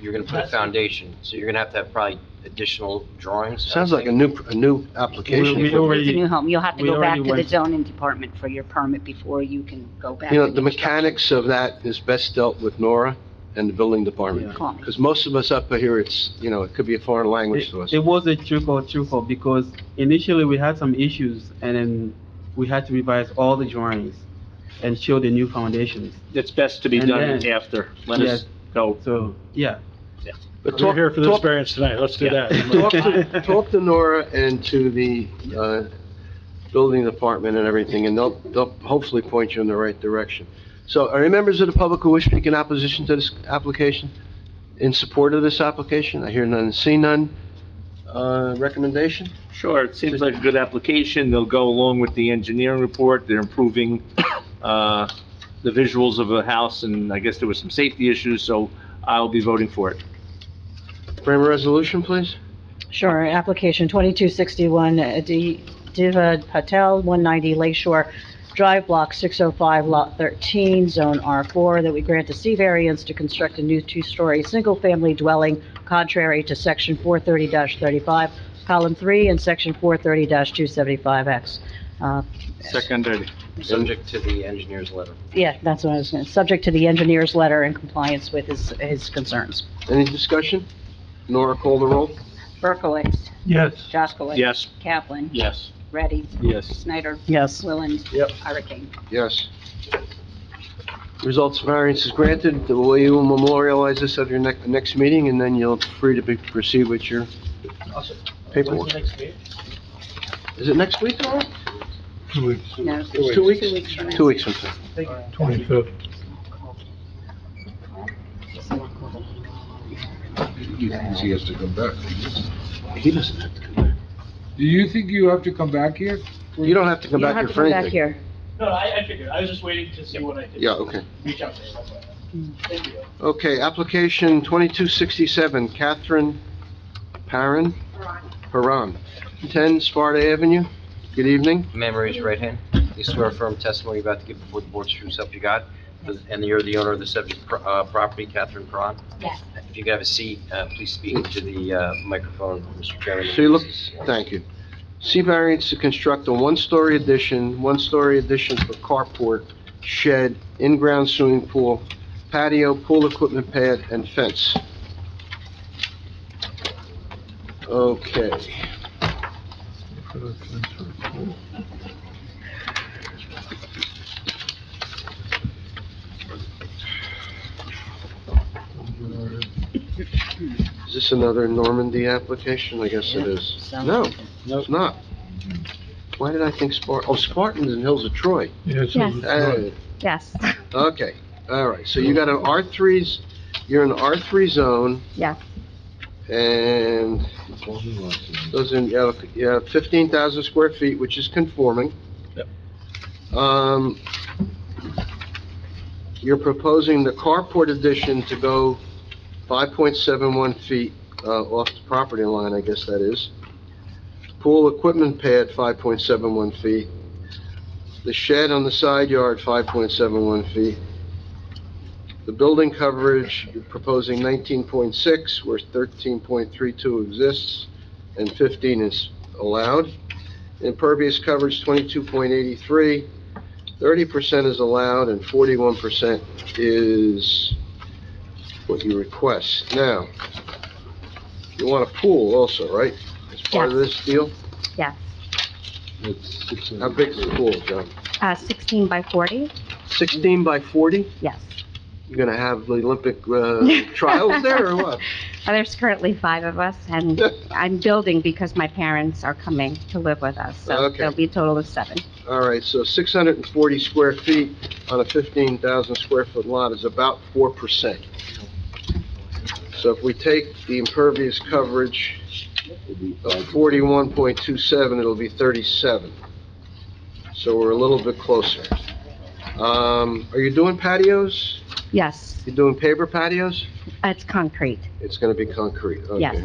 you're gonna put a foundation, so you're gonna have probably additional drawings. Sounds like a new application. We It's already- a new home, you'll have to we go back already to the went- zoning department for your permit before you can go back. You know, and the get structure. mechanics of that is best dealt with Nora and the building department. Call me. Because most of us up here, it could be a foreign language to us. It was a trickle, because initially we had some issues and then we had to revise all the drawings and show the new foundations. It's best to be And done then- after. Let us Yes. go. So, yeah. But We're talk, here for this talk, variance tonight, let's do Yeah. that. talk to Nora and to the, building department and everything, and they'll hopefully point you in the right direction. So are there members of the public who wish to speak in opposition to this application? In support of this application? I hear none, see none. Recommendation? Sure, it seems like a good application. They'll go along with the engineering report. They're improving, the visuals of the house, and I guess there were some safety issues, so I'll be voting for it. Frame a resolution, please. Sure, application 2261, Diva Patel, 190 Lakeshore Drive, Block 605, Lot 13, Zone R4, that we grant a C variance to construct a new two-story, single-family dwelling contrary to Section 430-35, Column 3, and Section 430-275X. Seconded. Subject to the engineer's letter. Yeah, that's what I was going to, subject to the engineer's letter in compliance with his concerns. Any discussion? Nora, call the roll. Berkowitz. Yes. Jaskowitz. Yes. Kaplan. Yes. Ready. Yes. Snyder. Yes. Willand. Yep. Ira King. Yes. Results of variance is granted. Will you memorialize this at your next meeting, and then you'll free to proceed with your paperwork. Is it next week, or? 2 weeks. No. It's 2 weeks? 2 weeks from now. 2 weeks from now. 25th. He has to come back. He doesn't have to come back. Do you think you have to come back here? You don't have to come You don't back have here to for come anything. back here. No, I figured, I was just waiting to see what I could. Yeah, okay. Reach out to you, that's why. Thank you. Okay, application 2267, Catherine Perrin? Haran. 10 Sparta Avenue. Good evening. Ma'am, raise your right hand. You swear affirm testimony you're about to give before the board's true self you got, and you're the owner of the subject property, Catherine Perron? Yes. If you could have a seat, please speak into the microphone, Mr. Chairman. So you look, thank you. C variance to construct a one-story addition for carport, shed, in-ground swimming pool, patio, pool equipment pad, and fence. Okay. Is this another Normandy application? I guess it is. Sounds No, like it. it's not. Why did I think Spartans and Hills of Troy. Yes. Yes. Okay, all right, so you got an R3's, you're in an R3 zone, Yes. and those in, you have 15,000 square feet, which is conforming. Yep. You're proposing the carport addition to go 5.71 feet, off the property line, I guess that is. Pool equipment pad, 5.71 feet. The shed on the side yard, 5.71 feet. The building coverage, you're proposing 19.6, where 13.32 exists, and 15 is allowed. Impervious coverage, 22.83. 30% is allowed, and 41% is what you request. Now, you want a pool also, right? As part of this deal? Yes. How big is the pool, John? 16 by 40? 16 by 40? Yes. You gonna have the Olympic, trials there, or what? There's currently 5 of us, and I'm building because my parents are coming to live with us, so Okay. there'll be a total of 7. All right, so 640 square feet on a 15,000 square foot lot is about 4%. So if we take the impervious coverage of 41.27, it'll be 37. So we're a little bit closer. Are you doing patios? Yes, You doing paper patios? it's concrete. It's gonna be concrete, okay. Yes.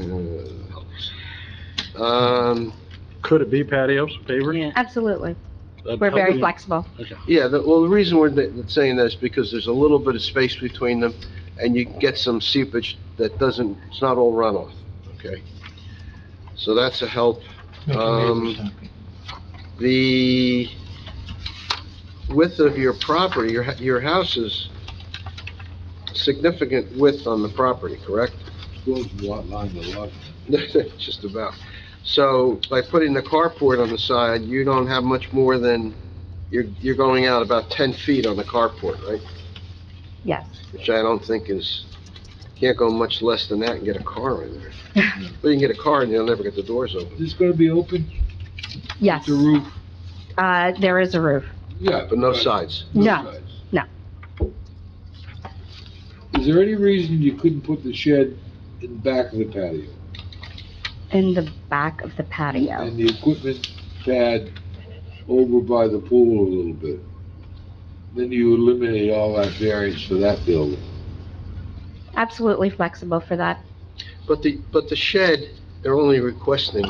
Could it be patios, paver? Yeah. Absolutely. That'd We're help very you. flexible. Yeah, well, the reason we're saying that is because there's a little bit of space between them, and you get some seepage that doesn't, it's not all runoff, okay? So that's a help. The width of your property, your house is significant width on the property, correct? Goes lot line to lot. Just about. So by putting the carport on the side, you don't have much more than, you're going out about 10 feet on the carport, right? Yes. Which I don't think is, can't go much less than that and get a car in there. But you can get a car and you'll never get the doors open. Is this gonna be open? Yes. The roof? There is a roof. Yeah. But no sides. No. sides. No. Is there any reason you couldn't put the shed in the back of the patio? In the back of the patio. And the equipment pad over by the pool a little bit? Then you eliminate all that variance for that building. Absolutely flexible for that. But the shed, they're only requesting,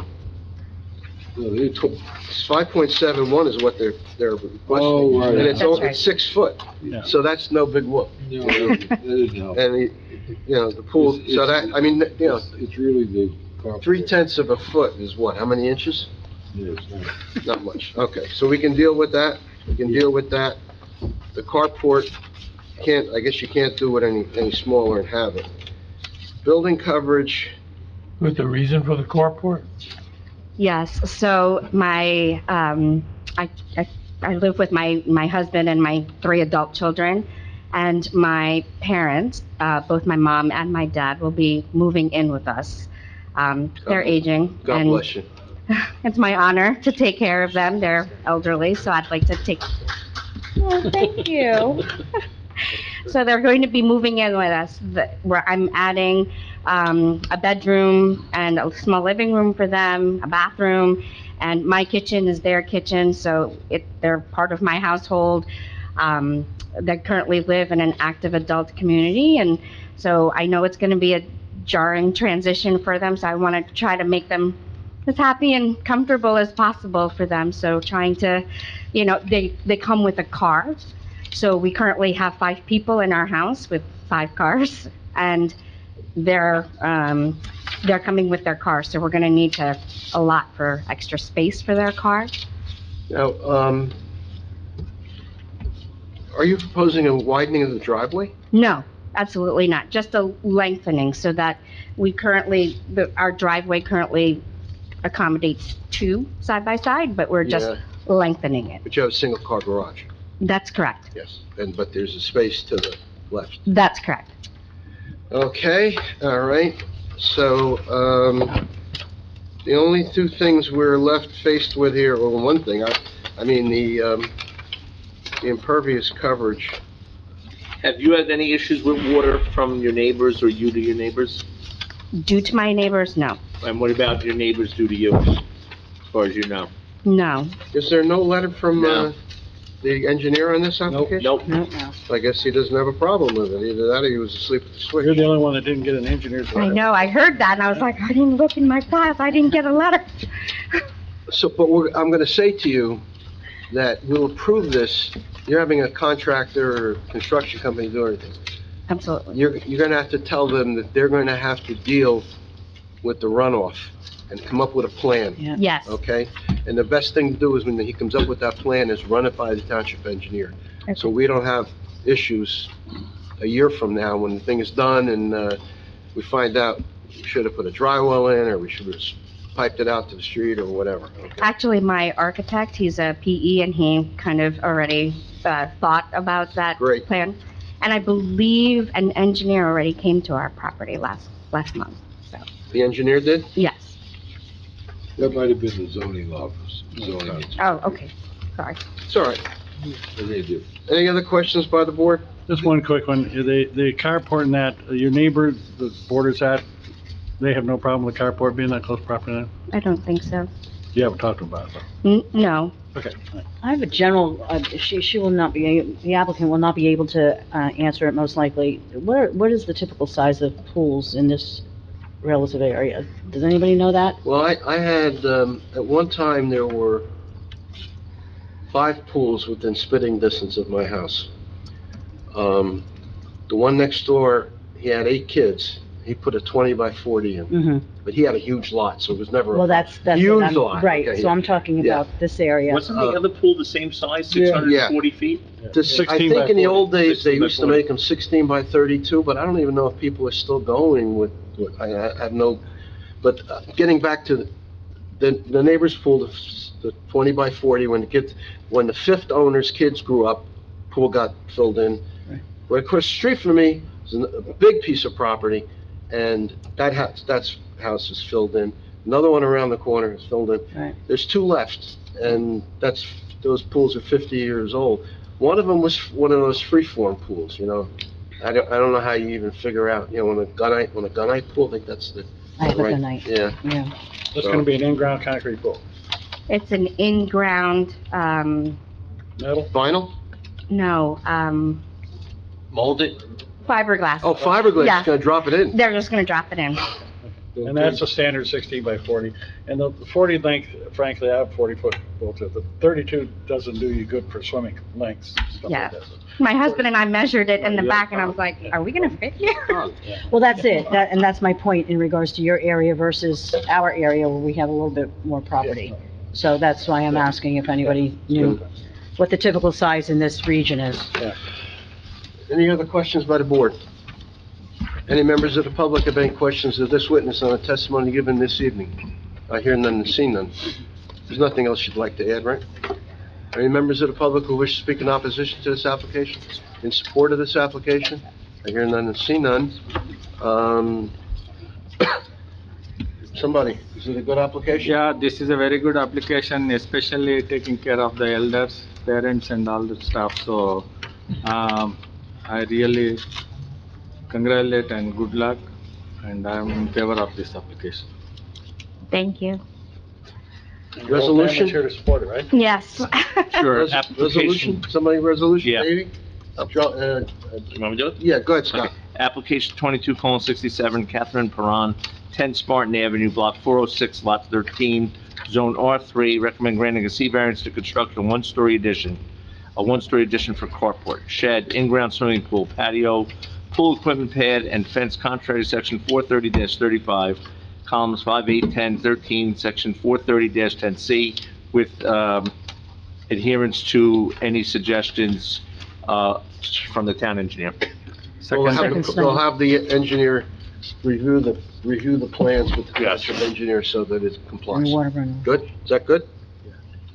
No, they- 5.71 is what they're Oh, requesting. right. And it's, That's right. it's 6 foot, Yeah. so that's no big whoop. No, that didn't help. And, the pool, It's- so that, I mean, It's really the. carpet. 3/10 of a foot is what, how many inches? Yeah, it's not- Not much. Okay, so we can deal with that, The carport, I guess you can't do it any smaller and have it. Building coverage, With the reason for the carport? Yes, so I live with my husband and my 3 adult children, and my parents, both my mom and my dad, will be moving in with us. They're aging. God and bless you. It's my honor to take care of them. They're elderly, so I'd like to take, oh, thank you. So they're going to be moving in with us, where I'm adding a bedroom and a small living room for them, a bathroom, and my kitchen is their kitchen, so they're part of my household. They currently live in an active adult community, and so I know it's going to be a jarring transition for them, so I want to try to make them as happy and comfortable as possible for them. So trying to, they come with a car. So we currently have 5 people in our house with 5 cars, and they're coming with their car, so we're gonna need to allot for extra space for their car. Now, are you proposing a widening of the driveway? No, absolutely not, just a lengthening, so that our driveway currently accommodates 2 side by side, but we're just Yeah. lengthening it. But you have a single-car garage? That's correct. Yes. But there's a space to the left. That's correct. Okay, all right. So, the only 2 things we're left faced with here, well, one thing, the impervious coverage. Have you had any issues with water from your neighbors or you to your neighbors? Due to my neighbors, no. And what about your neighbors do to you, as far as you know? No. Is there no letter from, No. the engineer on this application? Nope. No. I guess he doesn't have a problem with it. Either that or he was asleep at the switch. You're the only one that didn't get an engineer's I letter. know, I heard that, and I was like, I didn't look in my files, I didn't get a letter. So, but I'm gonna say to you that we'll approve this. You're having a contractor or construction company do everything. Absolutely. You're gonna have to tell them that they're gonna have to deal with the runoff and come up with a plan. Yes. Okay? And the best thing to do is when he comes up with that plan is run it by the township engineer. So we don't have issues a year from now when the thing is done and, we find out we should have put a dry well in or we should have piped it out to the street or whatever. Okay? Actually, my architect, he's a PE, and he kind of already thought about that Great. plan. And I believe an engineer already came to our property last month, so, The engineer did? yes. That might have been the zoning office, zoning. Oh, okay, sorry. It's all right. What they do. Any other questions by the board? Just one quick one, the carport and that, your neighbor, the borders that, they have no problem with the carport being that close property line? I don't think so. You haven't talked to them about it, though? No. Okay. I have a general, she will not be, the applicant will not be able to answer it most likely. What is the typical size of pools in this relative area? Does anybody know that? Well, I had, at one time, there were 5 pools within spitting distance of my house. The one next door, he had 8 kids. He put a 20 by 40 in, Mm-hmm. but he had a huge lot, so it was never a Well, that's, huge I'm- lot. right, Okay, so I'm talking yeah. about this area. Wasn't the other pool the same size, Yeah. 640 feet? This, I 16 think by in the 40. old days, they 16 by used to 40. make them 16 by 32, but I don't even know if people are still going with, I have no, but getting back to the neighbor's pool, the 20 by 40, when the 5th owner's kids grew up, pool got filled in. Right across the street from me is a big piece of property, and that house is filled in. Another one around the corner is filled in. Right. There's 2 left, and those pools are 50 years old. One of them was one of those free-form pools, I don't know how you even figure out, when a gunite pool, I think that's the. I have a right- gunite. Yeah. Yeah. That's gonna be an in-ground concrete pool. It's an in-ground, Metal? Vinyl? no, Molded? fiberglass. Oh, fiberglass, Yeah. it's gonna drop it in. They're just gonna drop it in. And that's a standard 16 by 40. And the 40 length, frankly, I have 40-foot pool too. The 32 doesn't do you good for swimming lengths, stuff like Yeah. that. My husband and I measured it in the back, and I was like, are we gonna fit here? Well, that's it, and that's my point in regards to your area versus our area where we have a little bit more property. So that's why I'm asking if anybody knew what the typical size in this region is. Any other questions by the board? Any members of the public have any questions of this witness on the testimony given this evening? I hear none and see none. There's nothing else you'd like to add, right? Any members of the public who wish to speak in opposition to this application, in support of this application? I hear none and see none. Somebody, is it a good application? Yeah, this is a very good application, especially taking care of the elders, parents and all that stuff. So, I really congratulate and good luck, and I'm in favor of this application. Thank you. Resolution? Here to support it, right? Yes. Sure, Resolution, somebody resolution, Yeah. maybe? You want me to do it? Yeah, go ahead, Scott. Application 22:67, Catherine Perron, 10 Spartan Avenue, Block 406, Lot 13, Zone R3, recommend granting a C variance to construct a one-story addition for carport, shed, in-ground swimming pool, patio, pool equipment pad, and fence contrary to section 430-35, columns 5, 8, 10, 13, section 430-10C, with adherence to any suggestions from the town engineer. We'll have the engineer review the plans with the township engineer so that it complies. Good? Is that good?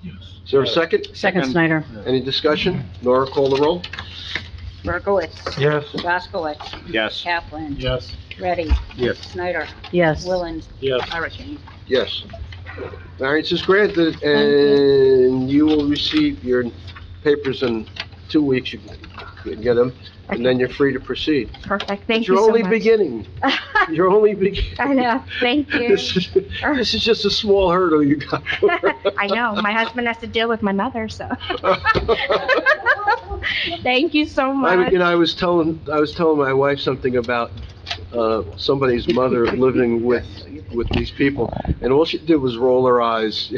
Yes. Is there a second? Second, Snyder. Any discussion? Nora, call the roll. Berkowitz. Yes. Jaskowitz. Yes. Kaplan. Yes. Ready. Yes. Snyder. Yes. Willand. Yes. Hurricane. Yes. Variance is granted, and you will receive your papers in 2 weeks. You can get them, and then you're free to proceed. Perfect, thank It's you your so only much. beginning. You're only beginning. I know, thank you. This is just a small hurdle you got. I know, my husband has to deal with my mother, so. Thank you so much. I was telling my wife something about, somebody's mother living with these people, and all she did was roll her eyes.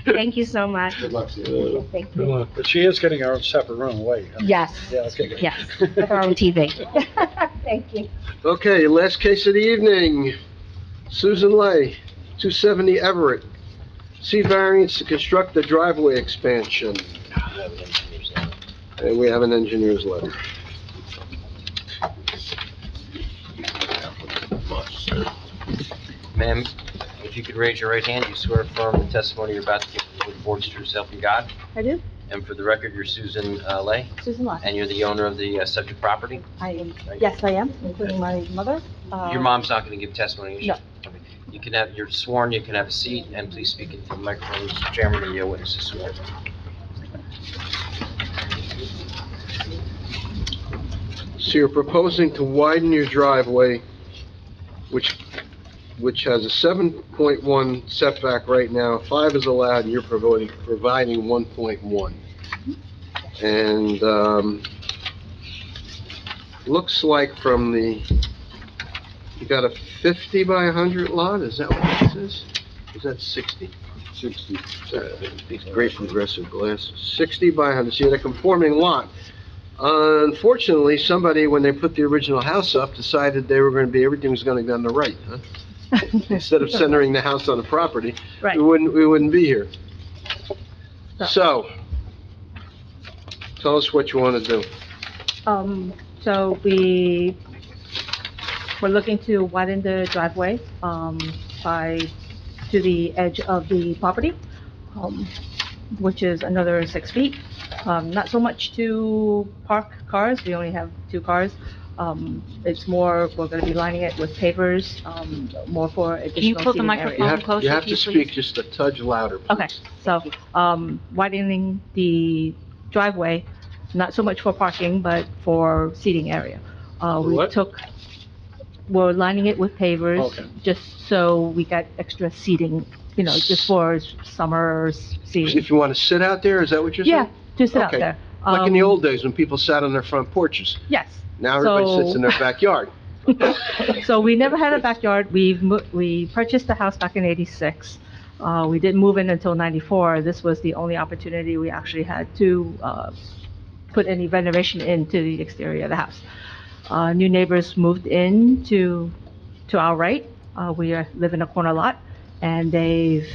Thank you so much. Good luck to you. Thank you. But she is getting her own separate room away. huh? Yes, Yeah, okay, good. yes, with our own TV. Thank you. Okay, last case of the evening. Susan Lay, 270 Everett. C variance to construct the driveway expansion. And we have an engineer's letter. Ma'am, if you could raise your right hand, you swear affirm the testimony you're about to give before the board's true self you got. I do, And for the record, you're Susan Lay, Susan Lot. and you're the owner of the subject property? I am, yes, I am, including my mother. Your mom's not going to give testimony, is she? No. Okay. You can have, you're sworn, you can have a seat, and please speak into the microphone, Mr. Chairman, and your witness is sworn. So you're proposing to widen your driveway, which has a 7.1 setback right now, 5 is allowed, and you're providing 1.1. And, looks like from you got a 50 by 100 lot, is that what this is? Is that 60? 60. These great progressive glasses. 60 by 100, so you had a conforming lot. Unfortunately, somebody, when they put the original house up, decided everything was gonna be on the right, huh? Instead of centering the house on the property, Right. we wouldn't be here. So, tell us what you wanna do. So we're looking to widen the driveway, to the edge of the property, which is another 6 feet. Not so much to park cars, we only have 2 cars. It's more, we're gonna be lining it with pavers, more for additional Can you pull the seating microphone area. closer You have to you, to please? speak just a touch louder, please. Okay, so, widening the driveway, not so much for parking, but for seating area. What? We're lining it with pavers, Okay. just so we got extra seating, just for summer seating. If you wanna sit out there, is that what you're saying? Yeah, to sit out Okay. there. Like in the old days when people sat on their front porches. Yes. Now everybody So- sits in their backyard. So we never had a backyard. We purchased the house back in '86. We didn't move in until '94. This was the only opportunity we actually had to, put any renovation into the exterior of the house. New neighbors moved in to our right. Live in a corner lot, and they've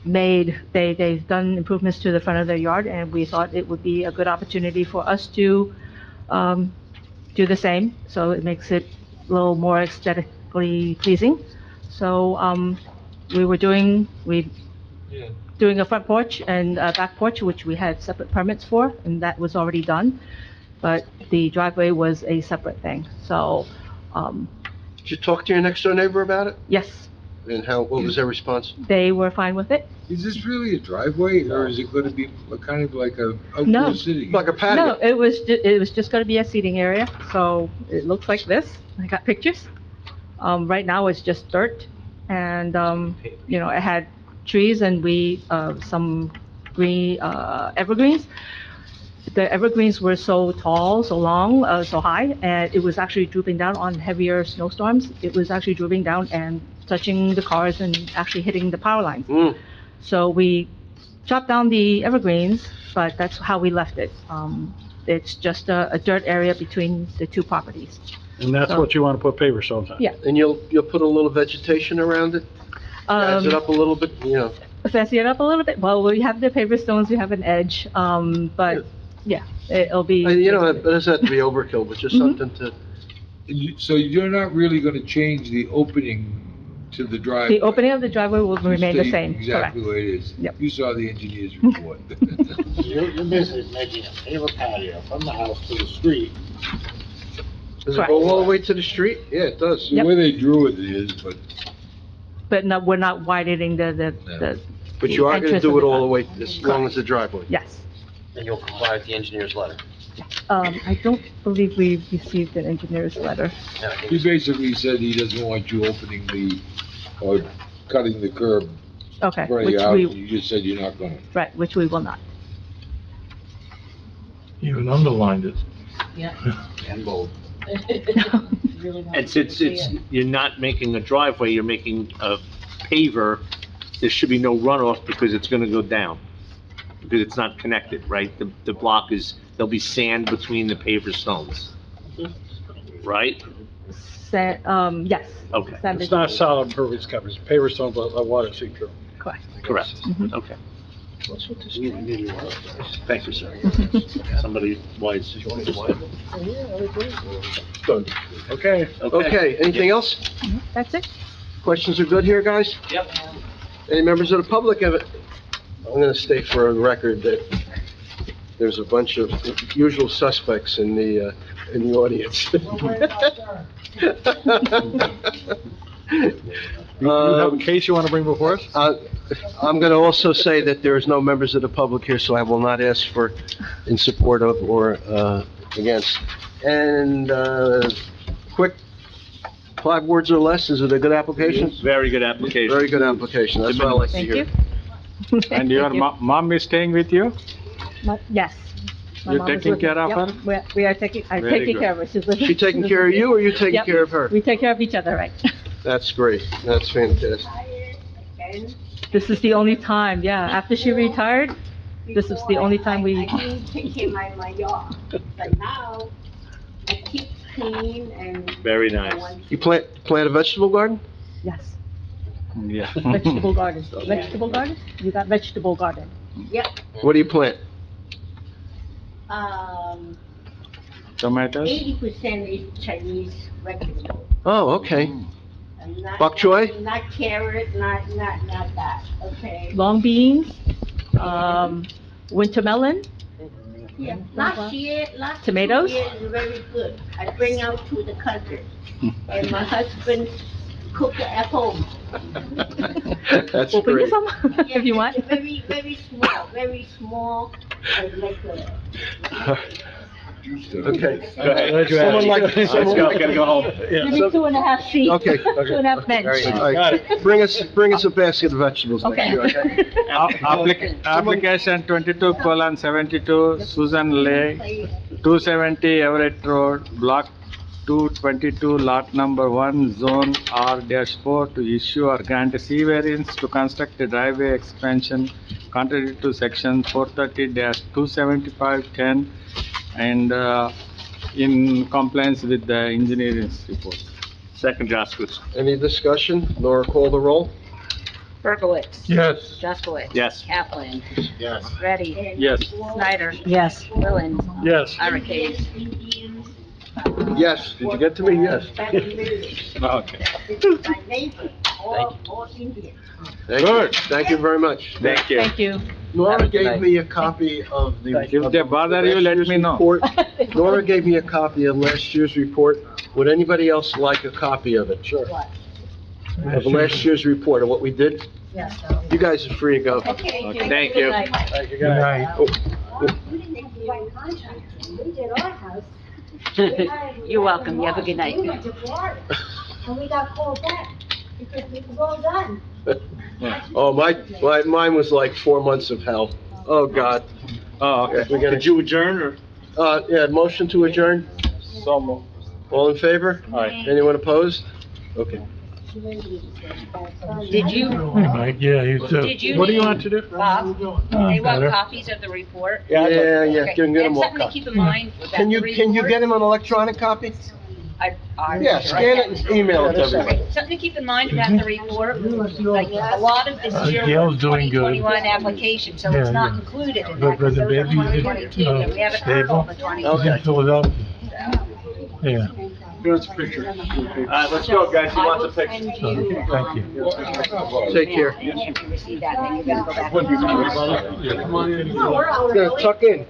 done improvements to the front of their yard, and we thought it would be a good opportunity for us to, do the same, so it makes it a little more aesthetically pleasing. So, we were doing a front porch and a back porch, which we had separate permits for, and that was already done. But the driveway was a separate thing, so, Did you talk to your next door neighbor about it? yes, And what was their response? they were fine with it. Is this really a driveway, or is it gonna be kind of like a No. outdoor sitting? Like a No, patio? it was just gonna be a seating area, so it looks like this. I got pictures. Right now it's just dirt, and, it had trees and some green, evergreens. The evergreens were so tall, so long, so high, and it was actually drooping down on heavier snowstorms. It was actually drooping down and touching the cars and actually hitting the power lines. So we chopped down the evergreens, but that's how we left it. It's just a dirt area between the two properties. And that's So- what you want to put paver stones on? Yeah. And you'll put a little vegetation around it? Jazz it up a little bit, Fancy it up a little bit. Well, we have the paver stones, we have an edge, but yeah, it'll be. It doesn't have to be overkill, but just something to, So you're not really gonna change the opening to the driveway? The opening of the driveway will remain the Stay same, correct? Exactly the way it is. Yep. You saw the engineer's report. You're basically making a paver patio from the house to the street. does it go all the way to the street? Yeah, it does. The way they drew it is, but But no, we're not widening the But you are gonna entrance do of it the all the way, driveway. as long as the driveway? Yes. And you'll comply with the engineer's letter. I don't believe we received an engineer's letter. he basically said he doesn't want you opening or cutting the curb Okay, for which your house. we, You just said you're not gonna. right, which we will not. Even underlined it. And bold. And since you're not making a driveway, you're making a paver, there should be no runoff because it's gonna go down. Because it's not connected, right? The block there'll be sand between the paver stones. Right? Yes. Okay. Sand It's not solid impervious coverage, paver stones, but water see-through. Correct. Correct. Mhm. Okay. Thank you, sir. Somebody wise. Good. Okay. Okay, anything else? That's it? Questions are good here, guys? Yep. Any members of the public have it? I'm gonna state for a record that there's a bunch of usual suspects in the audience. You have a case you want to bring before us? I'm gonna also say that there is no members of the public here, so I will not ask for in support of or against. And quick, 5 words or less, is it a good application? Very good application. Very good application, that's what I like to Thank hear. you. And your Thank you. mom is staying with you? Yes. My You're mom is taking with me. care of Yep, her? We are taking, I'm Very taking good. care of her. She's living. She taking care of you, or you taking Yep. care of her? We take care of each other, right? That's great, that's fantastic. This is the only time, yeah, after she retired, this is the only time we, Take care of my yard, but now I keep clean and. Very nice. You plant a vegetable garden? yes, Yeah. vegetable garden. Vegetable garden? You got vegetable garden. Yep, What do you plant? Tomatoes? 80% is Chinese vegetable. Oh, okay. And not- Bok choy? Not carrot, not that, okay? Long beans, winter melon, Yeah, last year Tomatoes? 2 years is very good. I bring out to the cousin, and my husband cook it at home. That's we'll bring you great. some if you want. It's very small, like a. Okay. Glad you Someone asked. like, Let's someone go, like. I gotta go home. Give me 2.5 feet. Okay. 2.5 bench. All right, bring us a basket of vegetables next Okay. year, okay? Application 22:72, Susan Lake, 270 Everett Road, Block 222, lot number 1, zone R-4, to issue or grant a C variance to construct a driveway expansion contrary to section 430-275-10 and in compliance with the engineering report. Second, Jaskowitz. Any discussion? Laura, call the roll. Berkowitz. Yes. Jaskowitz. Yes. Kaplan. Yes. Ready. Yes. Snyder. Yes. Lillian. Yes. Arcade. Yes, did you get to me? Yes. Okay. Good. Thank you very much. Thank you. Thank you. Nora gave me a copy of the. If they bother you, let me know. report. Nora gave me a copy of last year's report. Would anybody else like a copy of it? Sure. Of last year's report of what we did? Yes. You guys are free to go. Okay. Thank you. Thank you, Good guys. night. Oh, We didn't think we had contract. We did our house. You're welcome. You have a good night. We went to Florida, and we got called back because it was all done. Oh, mine was like 4 months of hell. Oh, God. Oh, okay. We gotta- Did you adjourn or? Yeah, motion to adjourn? So moved. All in favor? Aye. Anyone opposed? Okay. Did you, Right, yeah, he's, did you? What do you want to do? Bob, Oh, they want better. copies of the report? Yeah, Okay. can get them all And something to copies. keep in mind with that Can you report, get him an electronic copy? I- Yeah, scan it and email it to everybody. Something to keep in mind about the report, like, a lot of this year Gail's was doing good. 2021 application, so Yeah, it's not yeah. included in But that, because the those are baby, 2022, and we haven't heard all the He's 20. in Philadelphia. Yeah, Let's go, guys. He wants a picture. so, thank you. Take care. And if you receive that, then you're gonna go back. Yeah, tuck in.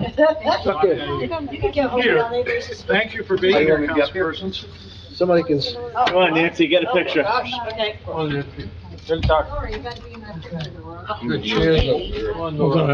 Tuck in. Thank you for being here, councilpersons. Somebody can, Come on, Nancy, get a picture. Okay. We'll talk. good, cheers. Hold on.